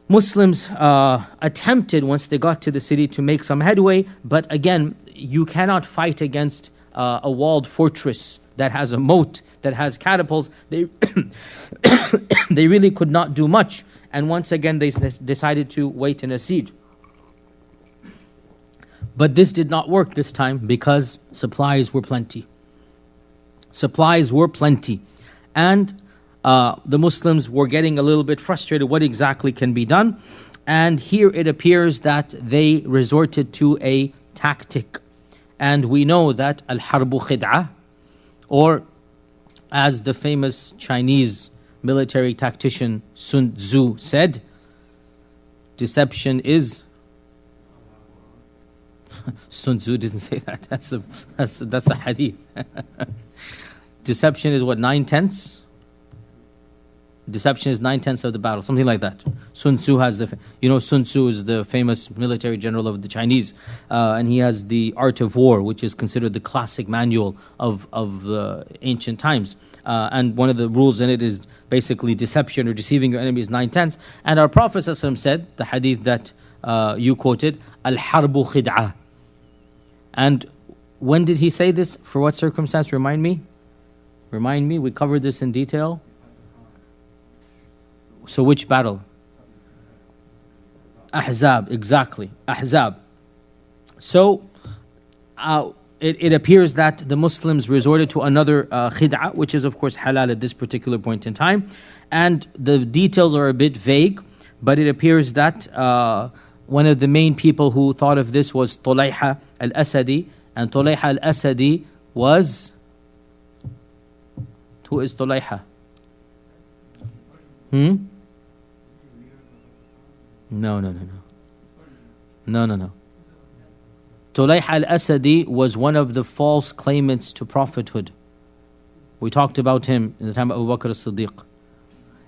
Speaker 2: Muslims attempted, once they got to the city, to make some headway. But again, you cannot fight against a walled fortress that has a moat, that has catapults. They they really could not do much. And once again, they decided to wait in a siege. But this did not work this time because supplies were plenty. Supplies were plenty. And the Muslims were getting a little bit frustrated what exactly can be done. And here it appears that they resorted to a tactic. And we know that al-harbu khid'ah, or as the famous Chinese military tactician Sun Tzu said, deception is... Sun Tzu didn't say that. That's a hadith. Deception is what, 9/10? Deception is 9/10 of the battle, something like that. Sun Tzu has Sun Tzu is the famous military general of the Chinese, and he has the Art of War, which is considered the classic manual of ancient times. And one of the rules in it is basically deception or deceiving your enemy is 9/10. And our Prophet ﷺ said, the hadith that you quoted, al-harbu khid'ah. And when did he say this? For what circumstance? Remind me. We covered this in detail. So which battle? Ahzab, exactly. Ahzab. So it appears that the Muslims resorted to another khid'ah, which is of course halal at this particular point in time. And the details are a bit vague, but it appears that one of the main people who thought of this was Tulayha al-Asadi. And Tulayha al-Asadi was... Who is Tulayha? No. Tulayha al-Asadi was one of the false claimants to prophethood. We talked about him in the time of Abu Bakr as-Siddiq.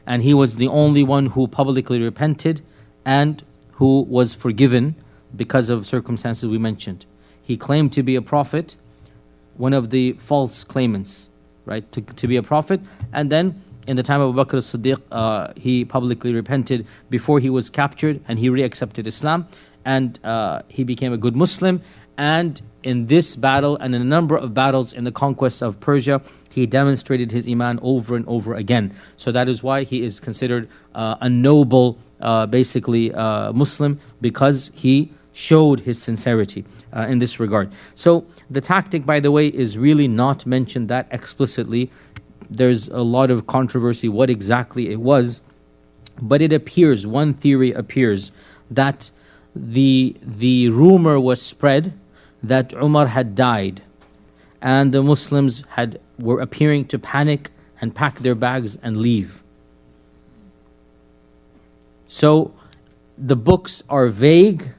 Speaker 2: And he was the only one who publicly repented and who was forgiven because of circumstances we mentioned. He claimed to be a prophet, one of the false claimants, right, to be a prophet. And then in the time of Abu Bakr as-Siddiq, he publicly repented before he was captured, and he re-accepted Islam, and he became a good Muslim. And in this battle and in a number of battles in the conquest of Persia, he demonstrated his iman over and over again. So that is why he is considered a noble, Muslim, because he showed his sincerity in this regard. So the tactic, by the way, is really not mentioned that explicitly. There's a lot of controversy what exactly it was, but it appears, one theory appears, that the rumor was spread that Umar had died, and the Muslims were appearing to panic and pack their bags and leave. So the books are vague,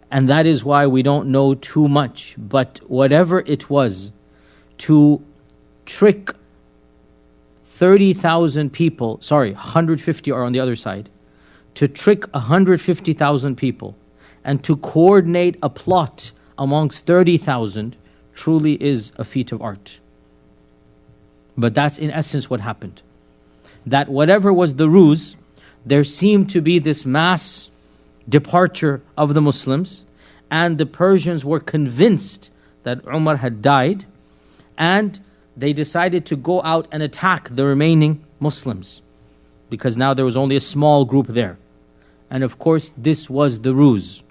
Speaker 2: and that is why we don't know too much. But whatever it was, to trick 30,000 people, 150 are on the other side, to trick 150,000 people and to coordinate a plot amongst 30,000 truly is a feat of art. But that's in essence what happened. That whatever was the ruse, there seemed to be this mass departure of the Muslims, and the Persians were convinced that Umar had died, and they decided to go out and attack the remaining Muslims, because now there was only a small group there. And of course, this was the ruse.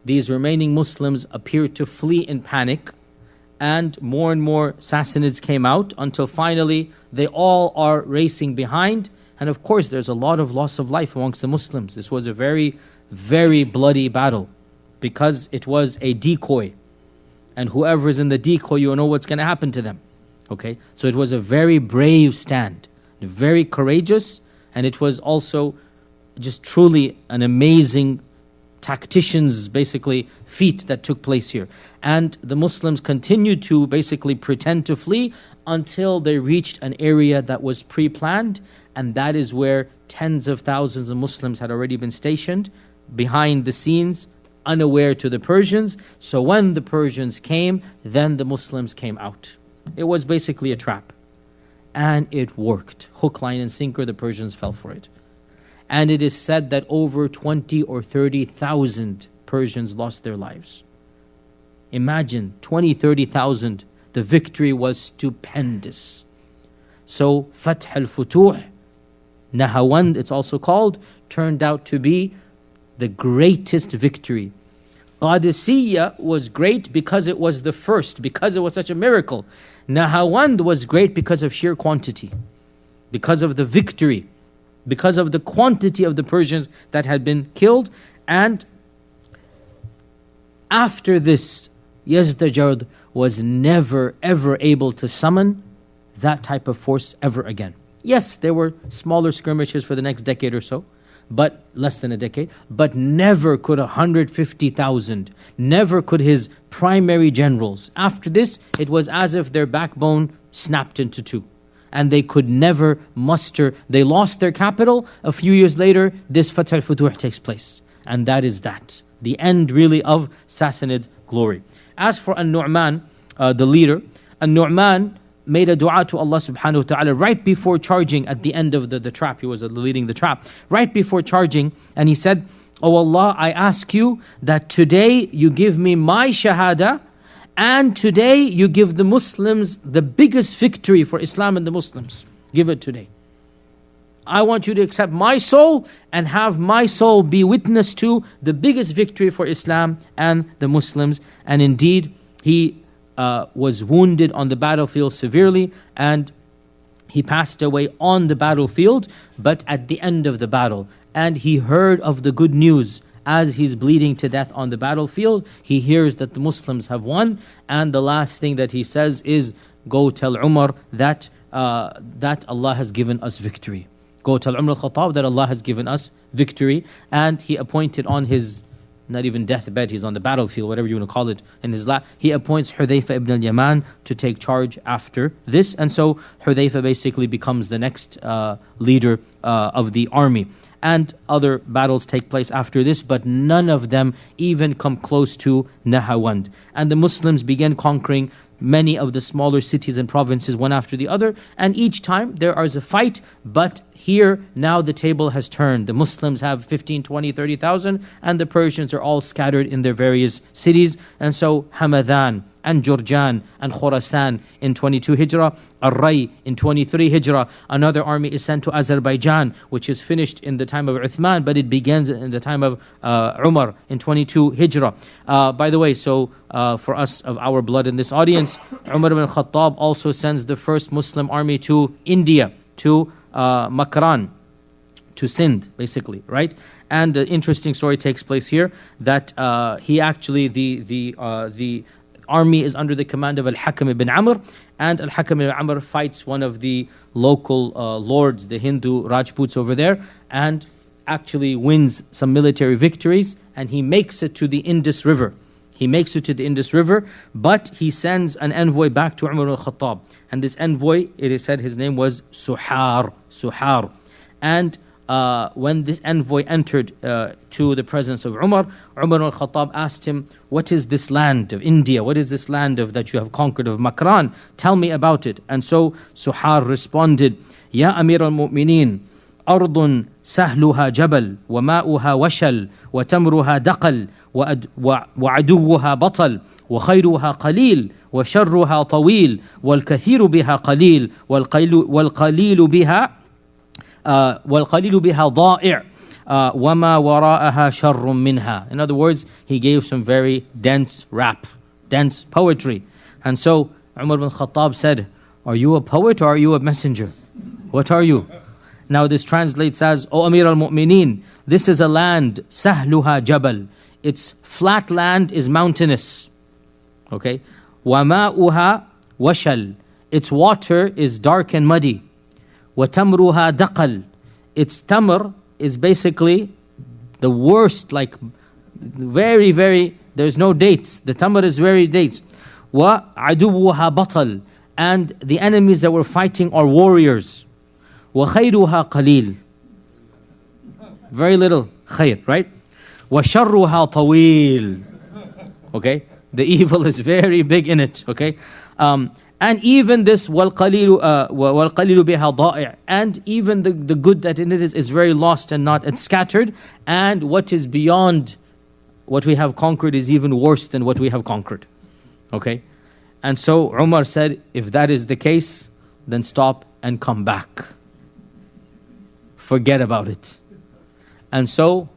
Speaker 2: These remaining Muslims appeared to flee in panic, and more Sassanids came out until finally they all are racing behind. And of course, there's a lot of loss of life amongst the Muslims. This was a very, very bloody battle because it was a decoy. And whoever is in the decoy, you know what's going to happen to them. Okay, so it was a very brave stand, very courageous, and it was also just truly an amazing tactician's feat that took place here. And the Muslims continued to basically pretend to flee until they reached an area that was pre-planned, and that is where tens of thousands of Muslims had already been stationed behind the scenes, unaware to the Persians. So when the Persians came, then the Muslims came out. It was basically a trap. And it worked. Hook, line, and sinker, the Persians fell for it. And it is said that over 20 or 30,000 Persians lost their lives. Imagine, 20, 30,000. The victory was stupendous. So, Fath al-Futuh, Nahawand it's also called, turned out to be the greatest victory. Qadisiyya was great because it was the first, because it was such a miracle. Nahawand was great because of sheer quantity, because of the victory, because of the quantity of the Persians that had been killed. And after this, Yazdajerd was never ever able to summon that type of force ever again. Yes, there were smaller skirmishes for the next decade or so, but less than a decade, but never could 150,000, never could his primary generals. After this, it was as if their backbone snapped into two, and they could never muster. They lost their capital. A few years later, this Fath al-Futuh takes place, and that is that, the end really of Sassanid glory. As for An-Nu'man, the leader, An-Nu'man made a dua to Allah subhanahu wa ta'ala right before charging at the end of the trap. He was leading the trap. Right before charging, and he said, "Oh Allah, I ask you that today you give me my shahada, and today you give the Muslims the biggest victory for Islam and the Muslims. Give it today. I want you to accept my soul and have my soul be witness to the biggest victory for Islam and the Muslims." And indeed, he was wounded on the battlefield severely, and he passed away on the battlefield, but at the end of the battle. And he heard of the good news as he's bleeding to death on the battlefield. He hears that the Muslims have won, and the last thing that he says is, "Go tell Umar that Allah has given us victory. Go tell Umar al-Khattab that Allah has given us victory." And he appointed on his, not even deathbed, he's on the battlefield, whatever you want to call it, in his lap, he appoints Hudayfa ibn al-Yaman to take charge after this. And so Hudayfa basically becomes the next leader of the army. And other battles take place after this, but none of them even come close to Nahawand. And the Muslims began conquering many of the smaller cities and provinces one after the other, and each time there is a fight. But here now the table has turned. The Muslims have 15, 20, 30,000, and the Persians are all scattered in their various cities. And so Hamadan and Jurjan and Khorasan in 22 Hijrah, Ar-Ray in 23 Hijrah. Another army is sent to Azerbaijan, which is finished in the time of Uthman, but it begins in the time of Umar in 22 Hijrah. By the way, so for us of our blood in this audience, Umar Ibn Khattab also sends the first Muslim army to India, to Makran, to Sindh, basically, right? And the interesting story takes place here that he actually, the army is under the command of Al-Hakam ibn Amr, and Al-Hakam ibn Amr fights one of the local lords, the Hindu Rajputs over there, and actually wins some military victories, and he makes it to the Indus River. He makes it to the Indus River, but he sends an envoy back to Umar al-Khattab. And this envoy, it is said his name was Suhar. And when this envoy entered to the presence of Umar, Umar al-Khattab asked him, "What is this land of India? What is this land of that you have conquered of Makran? Tell me about it." And so Suhar responded, "Ya Amir al-Mu'mineen, أرض سهلها جبل وماؤها وشل وتمرها دقل وعدوها بطل وخيرها قليل وشرها طويل والكثير بها قليل والقليل بها ضائع وما وراءها شر منها." In other words, he gave some very dense rap, dense poetry. And so Umar ibn Khattab said, "Are you a poet or are you a messenger? What are you?" Now this translates as, "O Amir al-Mu'mineen, this is a land, sahluha jabal. Its flat land is mountainous. Okay? وَمَاؤُهَا وَشَل. Its water is dark and muddy. وَتَمْرُهَا دَقَل. Its tamr is basically the worst, like very, very, there's no dates. The tamr is very dates. وَعَدُوُّهَا بَطَل. And the enemies that were fighting are warriors. وَخَيْرُهَا قَلِيل. Very little khayr, right? وَشَرُّهَا طَوِيل. Okay? The evil is very big in it, okay? And even this وَالْقَلِيلُ بِهَا ضَائِعٌ. And even the good that in it is very lost and not, it's scattered. And what is beyond what we have conquered is even worse than what we have conquered. Okay? And so Umar said, if that is the case, then stop and come back. Forget about it. And so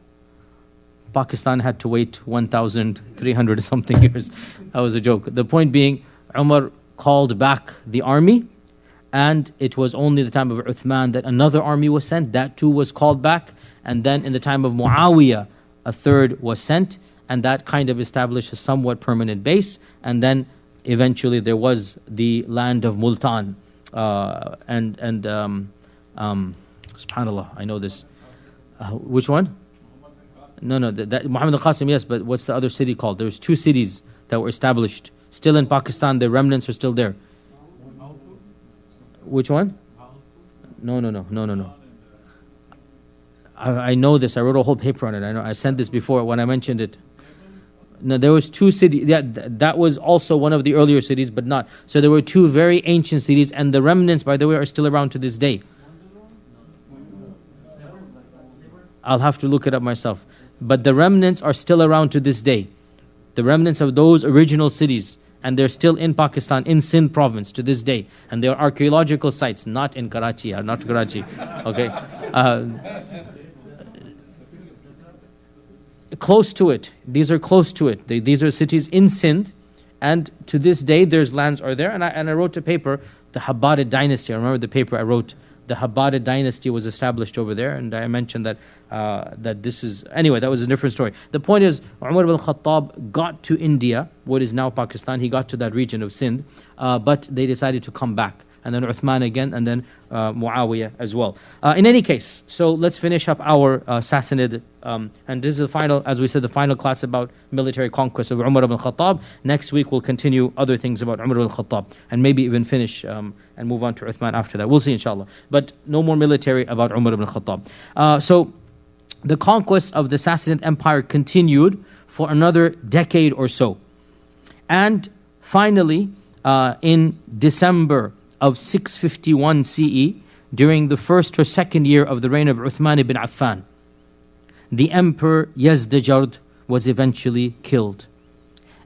Speaker 2: Pakistan had to wait 1,300 something years. That was a joke. The point being, Umar called back the army, and it was only the time of Uthman that another army was sent. That too was called back. And then in the time of Muawiyah, a third was sent, and that kind of established a somewhat permanent base. And then eventually there was the land of Multan. Subhanallah, I know this. Which one? No, Muhammad al-Qasim, yes, but what's the other city called? There's two cities that were established. Still in Pakistan, the remnants are still there. Which one? No. I know this. I wrote a whole paper on it. I know. I sent this before when I mentioned it. No, there was two cities. Yeah, that was also one of the earlier cities, but not. So there were two very ancient cities, and the remnants, by the way, are still around to this day. I'll have to look it up myself. But the remnants are still around to this day. The remnants of those original cities, and they're still in Pakistan, in Sindh province to this day. And they are archaeological sites, not in Karachi, not Karachi. Okay? Close to it. These are close to it. These are cities in Sindh, and to this day, there's lands are there. And I wrote a paper, the Habbarid dynasty. I remember the paper I wrote. The Habbarid dynasty was established over there, and I mentioned that this is... Anyway, that was a different story. The point is, Umar ibn Khattab got to India, what is now Pakistan. He got to that region of Sindh, but they decided to come back. And then Uthman again, and then Muawiyah as well. In any case, so let's finish up our Sassanid, and this is the final, as we said, the final class about military conquest of Umar ibn Khattab. Next week we'll continue other things about Umar ibn Khattab, and maybe even finish and move on to Uthman after that. We'll see, inshallah. But no more military about Umar ibn Khattab. So the conquest of the Sassanid Empire continued for another decade or so. And finally, in December of 651 CE, during the first or second year of the reign of Uthman ibn Affan, the Emperor Yazdajard was eventually killed.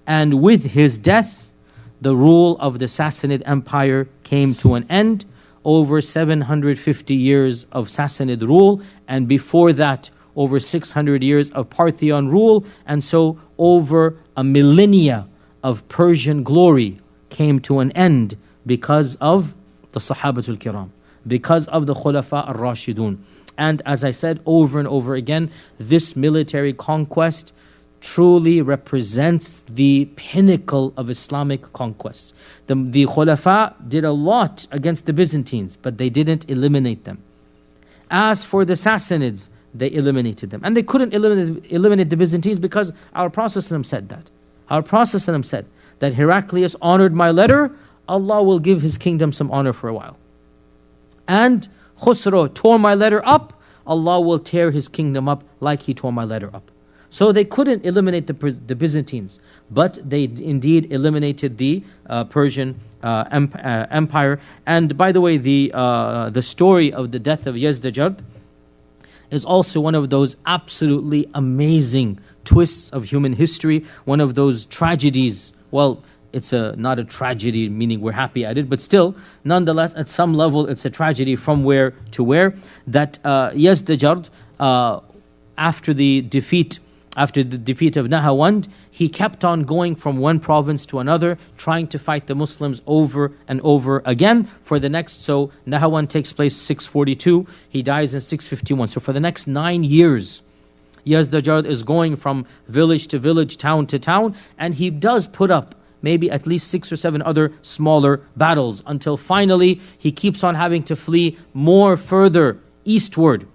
Speaker 2: And with his death, the rule of the Sassanid Empire came to an end. Over 750 years of Sassanid rule, and before that, over 600 years of Parthian rule, and so over a millennia of Persian glory came to an end because of the Sahabatul Kiram, because of the Khulafa al-Rashidun. And as I said over and over again, this military conquest truly represents the pinnacle of Islamic conquests. The Khulafa did a lot against the Byzantines, but they didn't eliminate them. As for the Sassanids, they eliminated them. And they couldn't eliminate the Byzantines because our Prophet said that. Our Prophet said that Heraclius honored my letter, Allah will give his kingdom some honor for a while. And Khusro tore my letter up, Allah will tear his kingdom up like he tore my letter up. So they couldn't eliminate the Byzantines, but they indeed eliminated the Persian Empire. And by the way, the story of the death of Yazdajard is also one of those absolutely amazing twists of human history, one of those tragedies. Well, it's not a tragedy, meaning we're happy at it, but still, nonetheless, at some level, it's a tragedy from where to where. That Yazdajard, after the defeat of Nahawand, he kept on going from one province to another, trying to fight the Muslims over and over again for the next. So Nahawand takes place 642, he dies in 651. So for the next 9 years, Yazdajard is going from village to village, town to town, and he does put up maybe at least 6 or 7 other smaller battles, until finally he keeps on having to flee more further eastward,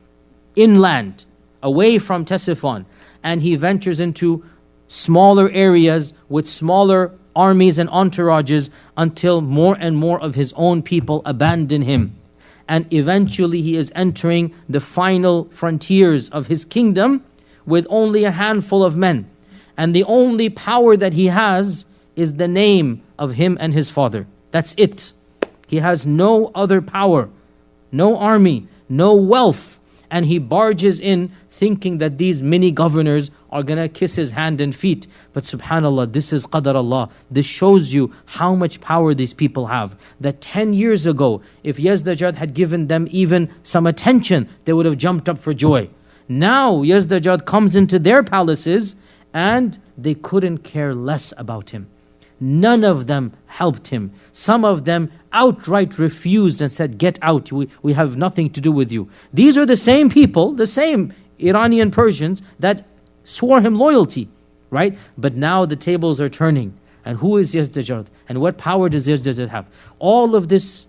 Speaker 2: inland, away from Ctesiphon, and he ventures into smaller areas with smaller armies and entourages until more and more of his own people abandon him. And eventually he is entering the final frontiers of his kingdom with only a handful of men. And the only power that he has is the name of him and his father. That's it. He has no other power, no army, no wealth. And he barges in thinking that these mini governors are going to kiss his hand and feet. But subhanAllah, this is qadar Allah. This shows you how much power these people have. That 10 years ago, if Yazdajad had given them even some attention, they would have jumped up for joy. Now Yazdajad comes into their palaces and they couldn't care less about him. None of them helped him. Some of them outright refused and said, get out, we have nothing to do with you. These are the same people, the same Iranian Persians that swore him loyalty, right? But now the tables are turning. And who is Yazdajad? And what power does Yazdajad have? All of this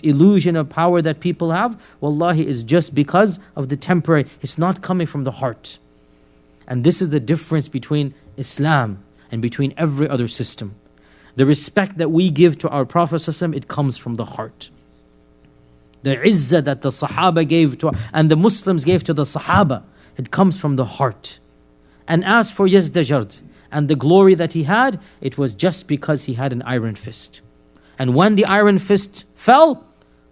Speaker 2: illusion of power that people have, wallahi, is just because of the temporary. It's not coming from the heart. And this is the difference between Islam and between every other system. The respect that we give to our Prophet ﷺ, it comes from the heart. The izzah that the Sahaba gave to, and the Muslims gave to the Sahaba, it comes from the heart. And as for Yazdajad and the glory that he had, it was just because he had an iron fist. And when the iron fist fell,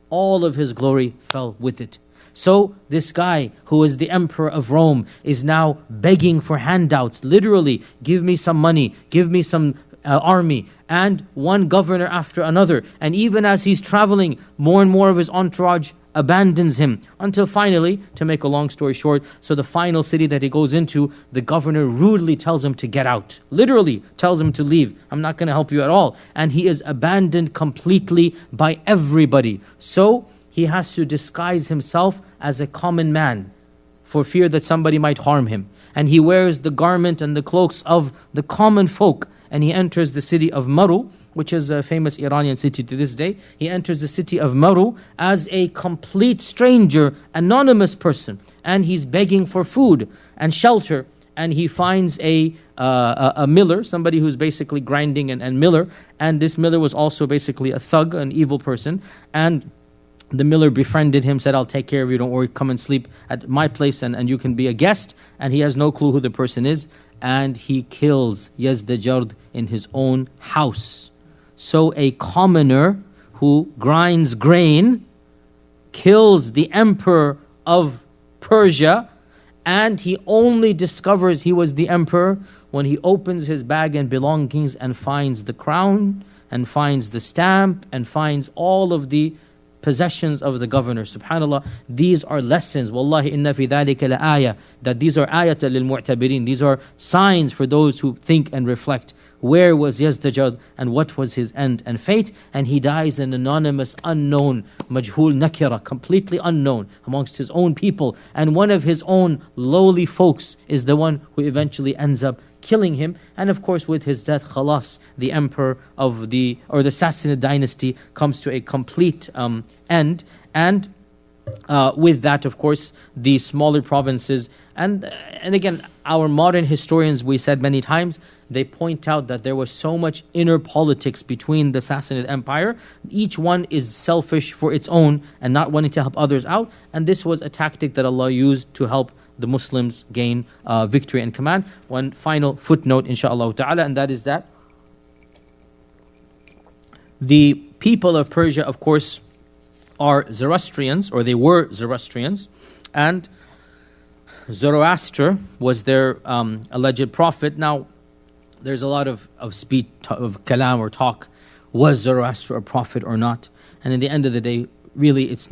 Speaker 2: all of his glory fell with it. So this guy who is the emperor of Rome is now begging for handouts. Literally, give me some money, give me some army, and one governor after another. And even as he's traveling, more and more of his entourage abandons him, until finally, to make a long story short, so the final city that he goes into, the governor rudely tells him to get out. Literally tells him to leave. I'm not going to help you at all. And he is abandoned completely by everybody. So he has to disguise himself as a common man for fear that somebody might harm him. And he wears the garment and the cloaks of the common folk. And he enters the city of Maru, which is a famous Iranian city to this day. He enters the city of Maru as a complete stranger, anonymous person. And he's begging for food and shelter. And he finds a miller, somebody who's basically grinding and miller. And this miller was also basically a thug, an evil person. And the miller befriended him, said, I'll take care of you, don't worry, come and sleep at my place and you can be a guest. And he has no clue who the person is. And he kills Yazdajad in his own house. So a commoner who grinds grain kills the emperor of Persia, and he only discovers he was the emperor when he opens his bag and belongings and finds the crown, and finds the stamp, and finds all of the possessions of the governor. SubhanAllah, these are lessons. Wallahi inna fi dhalika la ayah. That these are ayatan lil mu'tabirin. These are signs for those who think and reflect. Where was Yazdajad and what was his end and fate? And he dies an anonymous, unknown, majhul nakira, completely unknown amongst his own people. And one of his own lowly folks is the one who eventually ends up killing him. And of course, with his death, khalas, the emperor of the Sassanid dynasty comes to a complete end. And with that, of course, the smaller provinces, and again, our modern historians, we said many times, they point out that there was so much inner politics between the Sassanid Empire. Each one is selfish for its own and not wanting to help others out. And this was a tactic that Allah used to help the Muslims gain victory and command. One final footnote, inshaAllah ta'ala, and that is that the people of Persia, of course, are Zoroastrians, or they were Zoroastrians, and Zoroaster was their alleged prophet. Now, there's a lot of speech, of kalam or talk. Was Zoroaster a prophet or not? And in the end of the day, really, it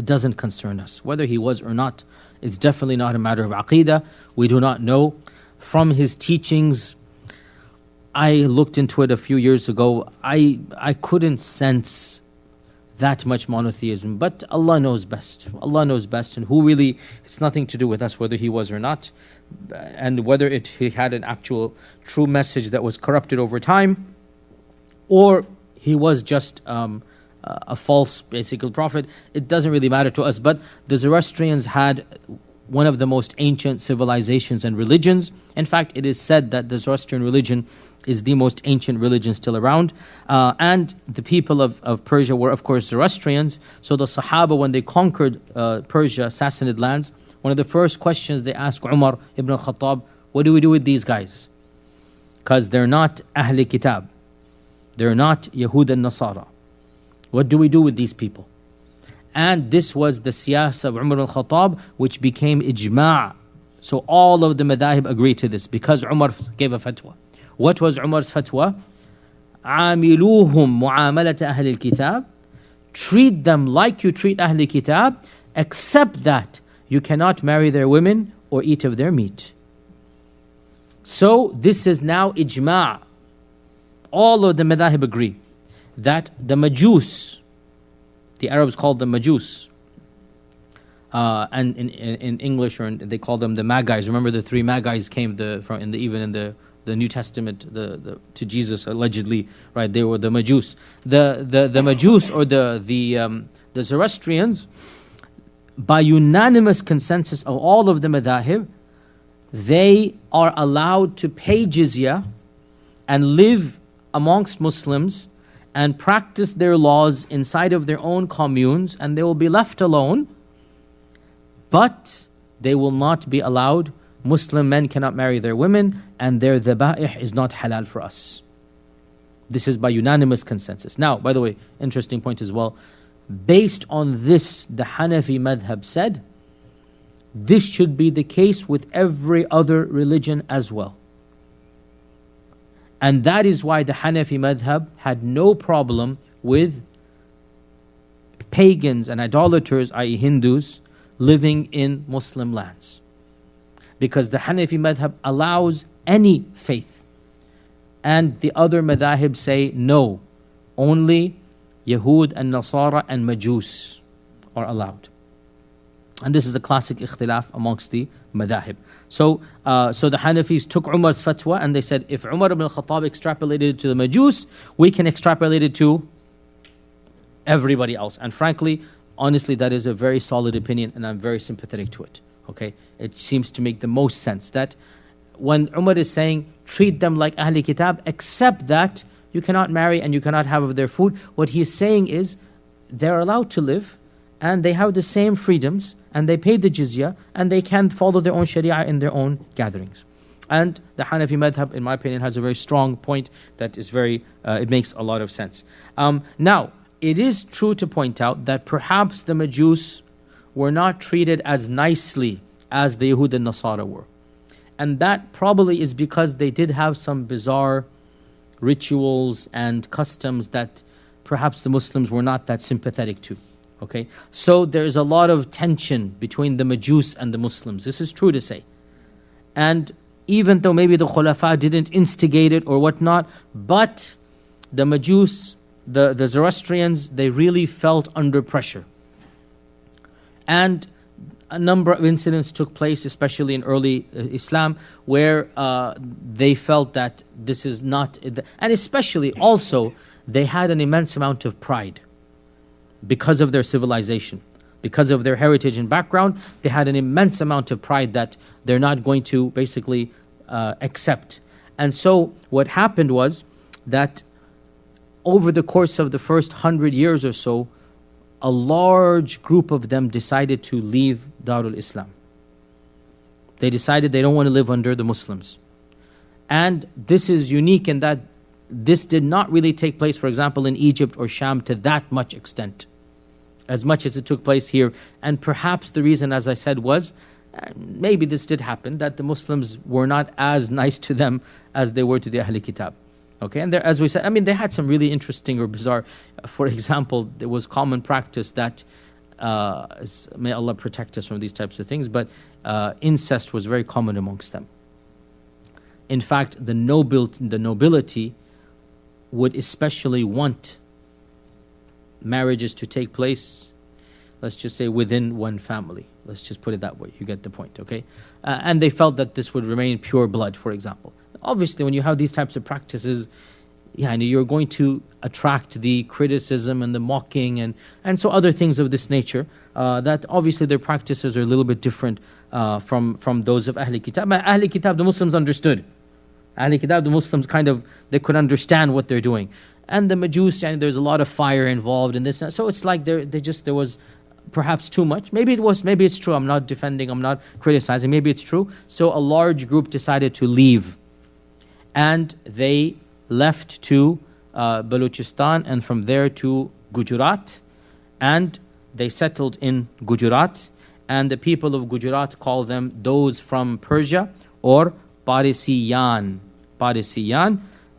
Speaker 2: doesn't concern us. Whether he was or not, it's definitely not a matter of aqeedah. We do not know. From his teachings, I looked into it a few years ago. I couldn't sense that much monotheism, but Allah knows best. Allah knows best, and who really, it's nothing to do with us whether he was or not, and whether he had an actual true message that was corrupted over time, or he was just a false, basically, prophet. It doesn't really matter to us. But the Zoroastrians had one of the most ancient civilizations and religions. In fact, it is said that the Zoroastrian religion is the most ancient religion still around. And the people of Persia were, of course, Zoroastrians. So the Sahaba, when they conquered Persia, Sassanid lands, one of the first questions they asked Umar Ibn Khattab, what do we do with these guys? Because they're not Ahli Kitab. They're not Yahud and Nasara. What do we do with these people? And this was the siyasa of Umar al-Khattab, which became ijma'. So all of the madahib agree to this because Umar gave a fatwa. What was Umar's fatwa? عَامِلُوهُمْ مُعَامَلَةَ أَهْلِ الْكِتَابِ. Treat them like you treat Ahl Kitab, except that you cannot marry their women or eat of their meat. So this is now ijma'. All of the madhahib agree that the Majus, the Arabs called them Majus, and in English, or they call them the Magi's. Remember, the three Magi's came even in the New Testament to Jesus, allegedly, right? They were the Majus. The Majus, or the Zoroastrians, by unanimous consensus of all of the madhahib, they are allowed to pay jizya and live amongst Muslims and practice their laws inside of their own communes, and they will be left alone, but they will not be allowed. Muslim men cannot marry their women, and their dhaba'ih is not halal for us. This is by unanimous consensus. Now, by the way, interesting point as well. Based on this, the Hanafi madhab said, this should be the case with every other religion as well. And that is why the Hanafi madhab had no problem with pagans and idolaters, i.e. Hindus, living in Muslim lands. Because the Hanafi madhab allows any faith. And the other madhahib say no, only Yahud and Nasara and Majus are allowed. And this is the classic ikhtilaf amongst the madhahib. So the Hanafis took Umar's fatwa and they said, if Umar ibn Khattab extrapolated it to the Majus, we can extrapolate it to everybody else. And frankly, honestly, that is a very solid opinion, and I'm very sympathetic to it. Okay, it seems to make the most sense that when Umar is saying, treat them like Ahli Kitab, except that you cannot marry and you cannot have of their food, what he is saying is, they're allowed to live, and they have the same freedoms, and they pay the jizya, and they can follow their own sharia in their own gatherings. And the Hanafi madhab, in my opinion, has a very strong point that is it makes a lot of sense. Now, it is true to point out that perhaps the Majus were not treated as nicely as the Yahud and Nasara were. And that probably is because they did have some bizarre rituals and customs that perhaps the Muslims were not that sympathetic to. Okay, so there's a lot of tension between the Majus and the Muslims. This is true to say. And even though maybe the Khulafa didn't instigate it or whatnot, but the Majus, the Zoroastrians, they really felt under pressure. And a number of incidents took place, especially in early Islam, where they felt that this is not, and especially also, they had an immense amount of pride. Because of their civilization, because of their heritage and background, they had an immense amount of pride that they're not going to basically accept. And so what happened was that over the course of the first 100 years or so, a large group of them decided to leave Darul Islam. They decided they don't want to live under the Muslims. And this is unique in that this did not really take place, for example, in Egypt or Sham to that much extent, as much as it took place here. And perhaps the reason, as I said, was maybe this did happen, that the Muslims were not as nice to them as they were to the Ahl Kitab. Okay, and there, as we said, I mean, they had some really interesting or bizarre, for example, there was common practice that, may Allah protect us from these types of things, but incest was very common amongst them. In fact, the nobility would especially want marriages to take place, let's just say, within one family. Let's just put it that way. You get the point, okay? And they felt that this would remain pure blood, for example. Obviously, when you have these types of practices, you're going to attract the criticism and the mocking and so other things of this nature, that obviously their practices are a little bit different from those of Ahl Kitab. But Ahl Kitab, the Muslims understood. Ahl Kitab, the Muslims they could understand what they're doing. And the Majus, there's a lot of fire involved in this. So it's like there was perhaps too much. Maybe it's true. I'm not defending, I'm not criticizing. Maybe it's true. So a large group decided to leave. And they left to Balochistan, and from there to Gujarat. And they settled in Gujarat. And the people of Gujarat call them those from Persia, or Parisiyan.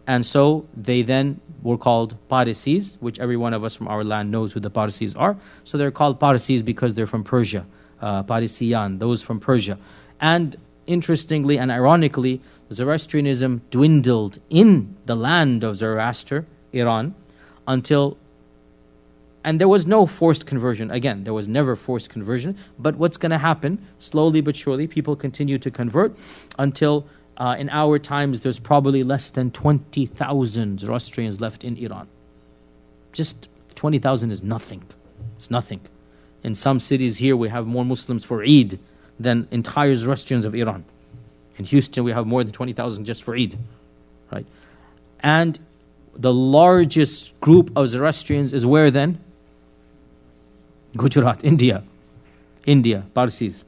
Speaker 2: And so they then were called Parisis, which every one of us from our land knows who the Parisis are. So they're called Parisis because they're from Persia. Parisian, those from Persia. And interestingly and ironically, Zoroastrianism dwindled in the land of Zoroaster, Iran, until, and there was no forced conversion. Again, there was never forced conversion. But what's going to happen, slowly but surely, people continue to convert until in our times, there's probably less than 20,000 Zoroastrians left in Iran. Just 20,000 is nothing. It's nothing. In some cities here, we have more Muslims for Eid than entire Zoroastrians of Iran. In Houston, we have more than 20,000 just for Eid, right? And the largest group of Zoroastrians is where then? Gujarat, India, Parsis.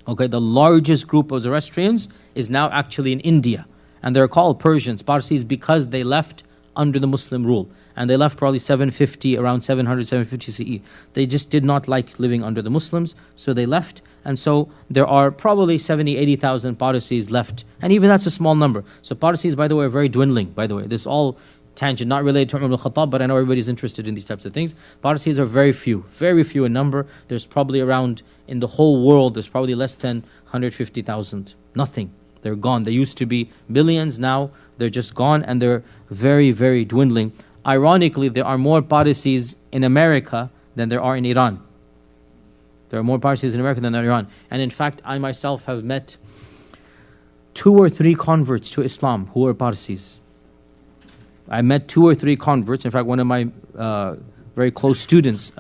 Speaker 2: Okay, the largest group of Zoroastrians is now actually in India. And they're called Persians, Parsis, because they left under the Muslim rule. And they left probably 750, around 700, 750 CE. They just did not like living under the Muslims, so they left. And so there are probably 70, 80,000 Parsis left. And even that's a small number. So Parsis, by the way, are very dwindling, by the way. This is all tangent, not related to Umar Ibn Khattab, but I know everybody's interested in these types of things. Parsis are very few in number. There's probably around, in the whole world, there's probably less than 150,000. Nothing. They're gone. They used to be billions. Now they're just gone, and they're very, very dwindling. Ironically, there are more Parsis in America than there are in Iran. There are more Parsis in America than in Iran. And in fact, I myself have met 2 or 3 converts to Islam who are Parsis. I met 2 or 3 converts. In fact, one of my very close students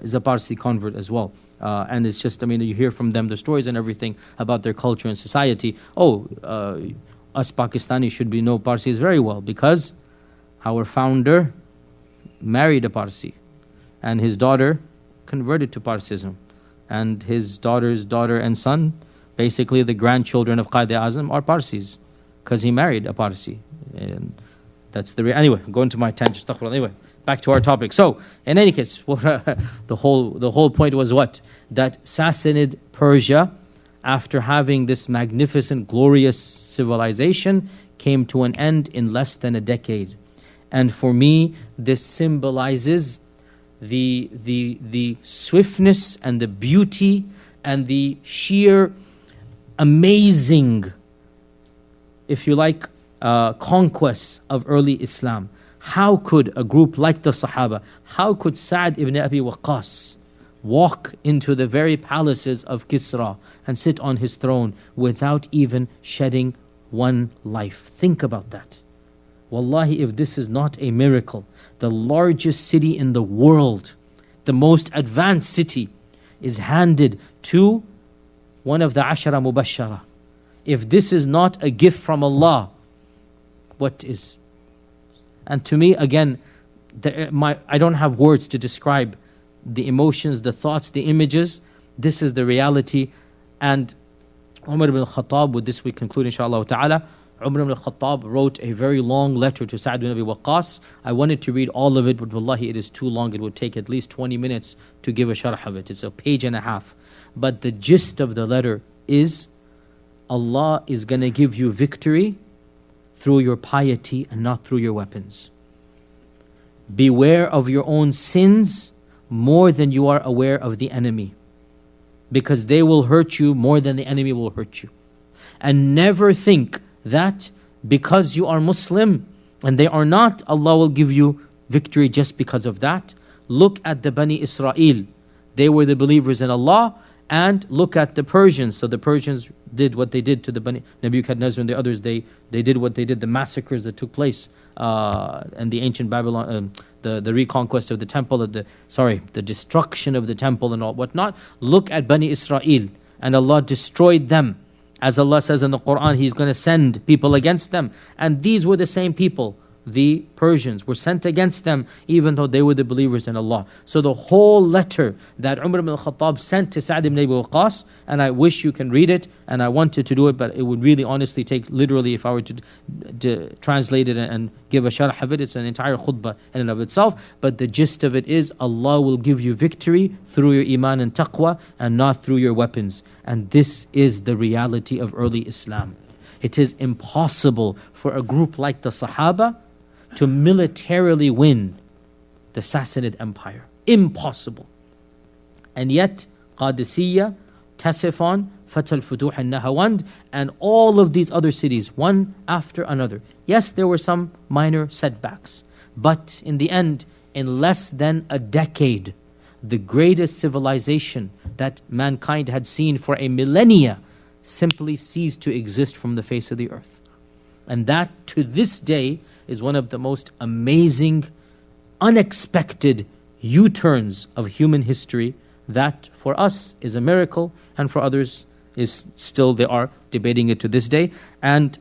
Speaker 2: is a Parsi convert as well. And it's just, I mean, you hear from them the stories and everything about their culture and society. Us Pakistanis should be know Parsis very well because our founder married a Parsi and his daughter converted to Parsism. And his daughter's daughter and son, basically the grandchildren of Qaid-e-Azam, are Parsis because he married a Parsi. And that's the anyway, I'm going to my tangent. Anyway, back to our topic. So, in any case, the whole point was what? That Sassanid Persia, after having this magnificent, glorious civilization, came to an end in less than a decade. And for me, this symbolizes the swiftness and the beauty and the sheer amazing, if you like, conquests of early Islam. How could a group like the Sahaba, how could Sa'd ibn Abi Waqqas walk into the very palaces of Kisra and sit on his throne without even shedding one life? Think about that. Wallahi, if this is not a miracle, the largest city in the world, the most advanced city, is handed to one of the Ashara Mubashara. If this is not a gift from Allah, what is? And to me, again, I don't have words to describe the emotions, the thoughts, the images. This is the reality. And Umar Ibn Khattab, with this we conclude inshallah ta'ala. Umar Ibn Khattab wrote a very long letter to Sa'd ibn Abi Waqqas. I wanted to read all of it, but wallahi, it is too long. It would take at least 20 minutes to give a sharh of it. It's a page and a half. But the gist of the letter is, Allah is going to give you victory through your piety and not through your weapons. Beware of your own sins more than you are aware of the enemy, because they will hurt you more than the enemy will hurt you. And never think that because you are Muslim and they are not, Allah will give you victory just because of that. Look at the Bani Israel. They were the believers in Allah. And look at the Persians. So the Persians did what they did to the Bani Nebuchadnezzar and the others. They did what they did, the massacres that took place, and the ancient Babylon, the reconquest of the temple, the destruction of the temple and all whatnot. Look at Bani Israel, and Allah destroyed them. As Allah says in the Quran, He's going to send people against them. And these were the same people. The Persians were sent against them, even though they were the believers in Allah. So the whole letter that Umar ibn Khattab sent to Sa'd ibn Abi Waqqas, and I wish you can read it, and I wanted to do it, but it would really honestly take, literally, if I were to translate it and give a sharh of it, it's an entire khutbah in and of itself. But the gist of it is, Allah will give you victory through your iman and taqwa, and not through your weapons. And this is the reality of early Islam. It is impossible for a group like the Sahaba to militarily win the Sassanid Empire. Impossible. And yet, Qadisiyya, Ctesiphon, Fath al-Futuh al-Nahawand, and all of these other cities, one after another. Yes, there were some minor setbacks, but in the end, in less than a decade, the greatest civilization that mankind had seen for a millennia simply ceased to exist from the face of the earth. And that, to this day, is one of the most amazing, unexpected U-turns of human history that for us is a miracle, and for others is still, they are debating it to this day. And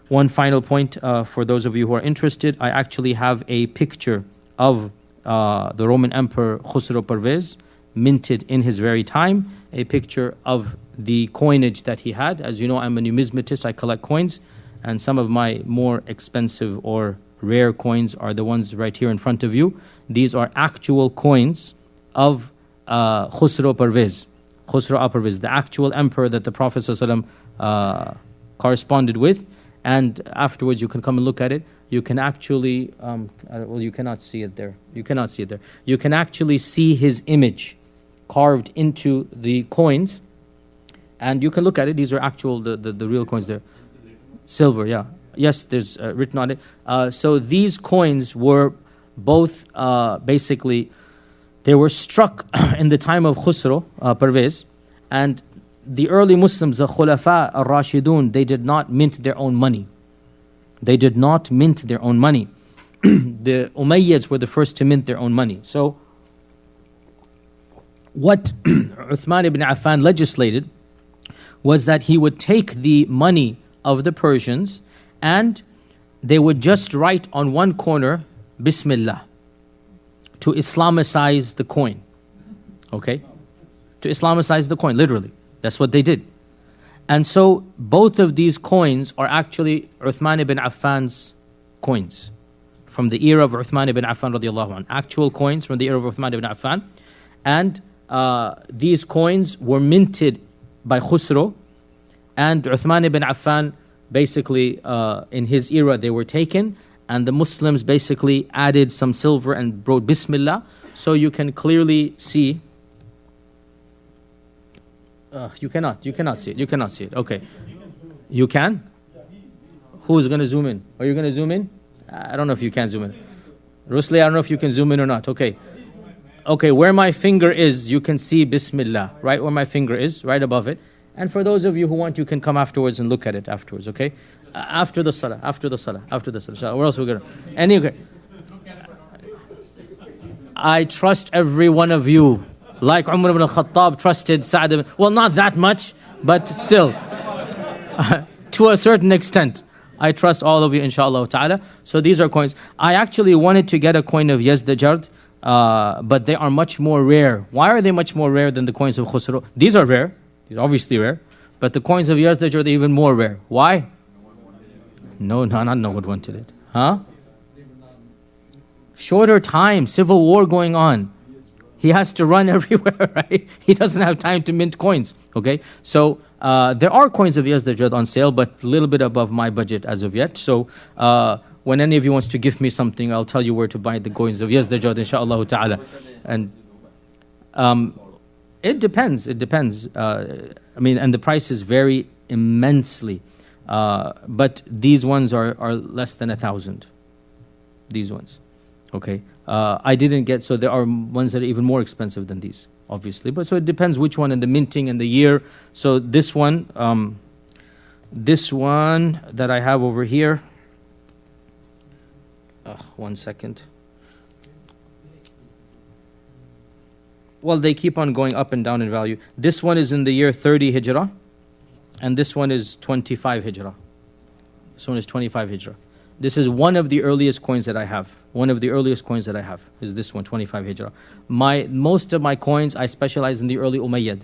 Speaker 2: one final point for those of you who are interested, I actually have a picture of the Roman Emperor Khusro Parvez, minted in his very time, a picture of the coinage that he had. As you know, I'm a numismatist, I collect coins, and some of my more expensive or rare coins are the ones right here in front of you. These are actual coins of Khusro Parvez, the actual emperor that the Prophet ﷺ corresponded with. And afterwards you can come and look at it. You can actually, well, you cannot see it there. You cannot see it there. You can actually see his image carved into the coins. And you can look at it. These are actual, the real coins there. Silver, yeah. Yes, there's written on it. So these coins were both basically, they were struck in the time of Khusro Parvez, and the early Muslims, the Khulafa al-Rashidun, they did not mint their own money. They did not mint their own money. The Umayyads were the first to mint their own money. So what Uthman ibn Affan legislated was that he would take the money of the Persians and they would just write on one corner, Bismillah, to Islamicize the coin. Okay? To Islamicize the coin, literally. That's what they did. And so both of these coins are actually Uthman ibn Affan's coins from the era of Uthman ibn Affan radiallahu anhu. Actual coins from the era of Uthman ibn Affan. And these coins were minted by Khusro, and Uthman ibn Affan basically in his era they were taken, and the Muslims basically added some silver and wrote Bismillah. So you can clearly see. You cannot see it. Okay. You can? Who's going to zoom in? Are you going to zoom in? I don't know if you can zoom in. Rusli, I don't know if you can zoom in or not. Okay. Okay, where my finger is, you can see Bismillah. Right where my finger is, right above it. And for those of you who want, you can come afterwards and look at it afterwards, okay? After the salah. Where else are we going to? Anyway, I trust every one of you. Like Umar Ibn Khattab trusted Sa'd ibn, well, not that much, but still, to a certain extent, I trust all of you, inshallah ta'ala. So these are coins. I actually wanted to get a coin of Yazdajard, but they are much more rare. Why are they much more rare than the coins of Khusro? These are rare, these are obviously rare, but the coins of Yazdajard are even more rare. Why? No, not no one wanted it. Huh? Shorter time, civil war going on. He has to run everywhere, right? He doesn't have time to mint coins, okay? So there are coins of Yazdajad on sale, but a little bit above my budget as of yet. So when any of you wants to give me something, I'll tell you where to buy the coins of Yazdajad, inshallah ta'ala. And it depends. I mean, and the prices vary immensely. But these ones are less than 1,000. These ones, okay? I didn't get, so there are ones that are even more expensive than these, obviously. But so it depends which one and the minting and the year. So this one that I have over here, 1 second. Well, they keep on going up and down in value. This one is in the year 30 Hijrah, and this one is 25 Hijrah. This one is 25 Hijrah. This is one of the earliest coins that I have. One of the earliest coins that I have is this one, 25 Hijrah. Most of my coins, I specialize in the early Umayyad.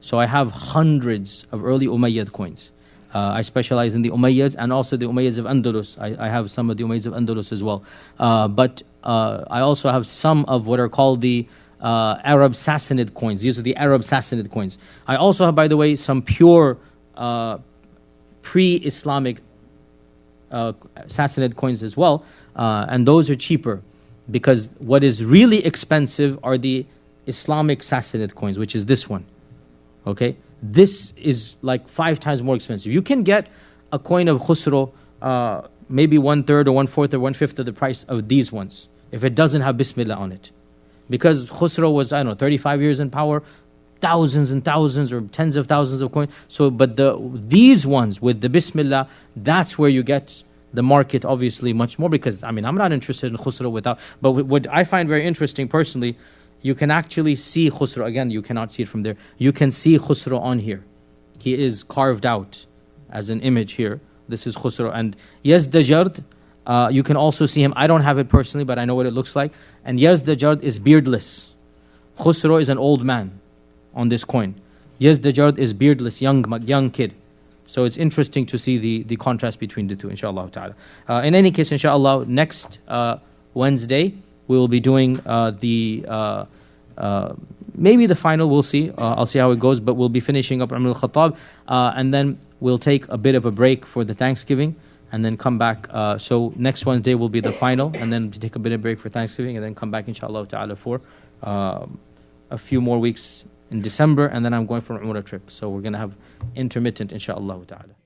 Speaker 2: So I have hundreds of early Umayyad coins. I specialize in the Umayyads and also the Umayyads of Andalus. I have some of the Umayyads of Andalus as well. But I also have some of what are called the Arab Sassanid coins. These are the Arab Sassanid coins. I also have, by the way, some pure pre-Islamic Sassanid coins as well, and those are cheaper, because what is really expensive are the Islamic Sassanid coins, which is this one. Okay, this is like 5 times more expensive. You can get a coin of Khusro, maybe 1/3 or 1/4 or 1/5 of the price of these ones, if it doesn't have Bismillah on it. Because Khusro was, I don't know, 35 years in power, thousands and thousands or tens of thousands of coins. So, but these ones with the Bismillah, that's where you get the market obviously much more, because I mean, I'm not interested in Khusro without, but what I find very interesting personally, you can actually see Khusro. Again, you cannot see it from there. You can see Khusro on here. He is carved out as an image here. This is Khusro. And Yazdajard, you can also see him. I don't have it personally, but I know what it looks like. And Yazdajard is beardless. Khusro is an old man on this coin. Yazdajard is beardless, young kid. So it's interesting to see the contrast between the two, inshallah ta'ala. In any case, inshallah, next Wednesday, we will be doing maybe the final, we'll see. I'll see how it goes, but we'll be finishing up Umar Ibn Khattab, and then we'll take a bit of a break for the Thanksgiving, and then come back. So next Wednesday will be the final, and then take a bit of break for Thanksgiving, and then come back, inshallah ta'ala, for a few more weeks in December, and then I'm going for an Umrah trip. So we're going to have intermittent, inshallah ta'ala.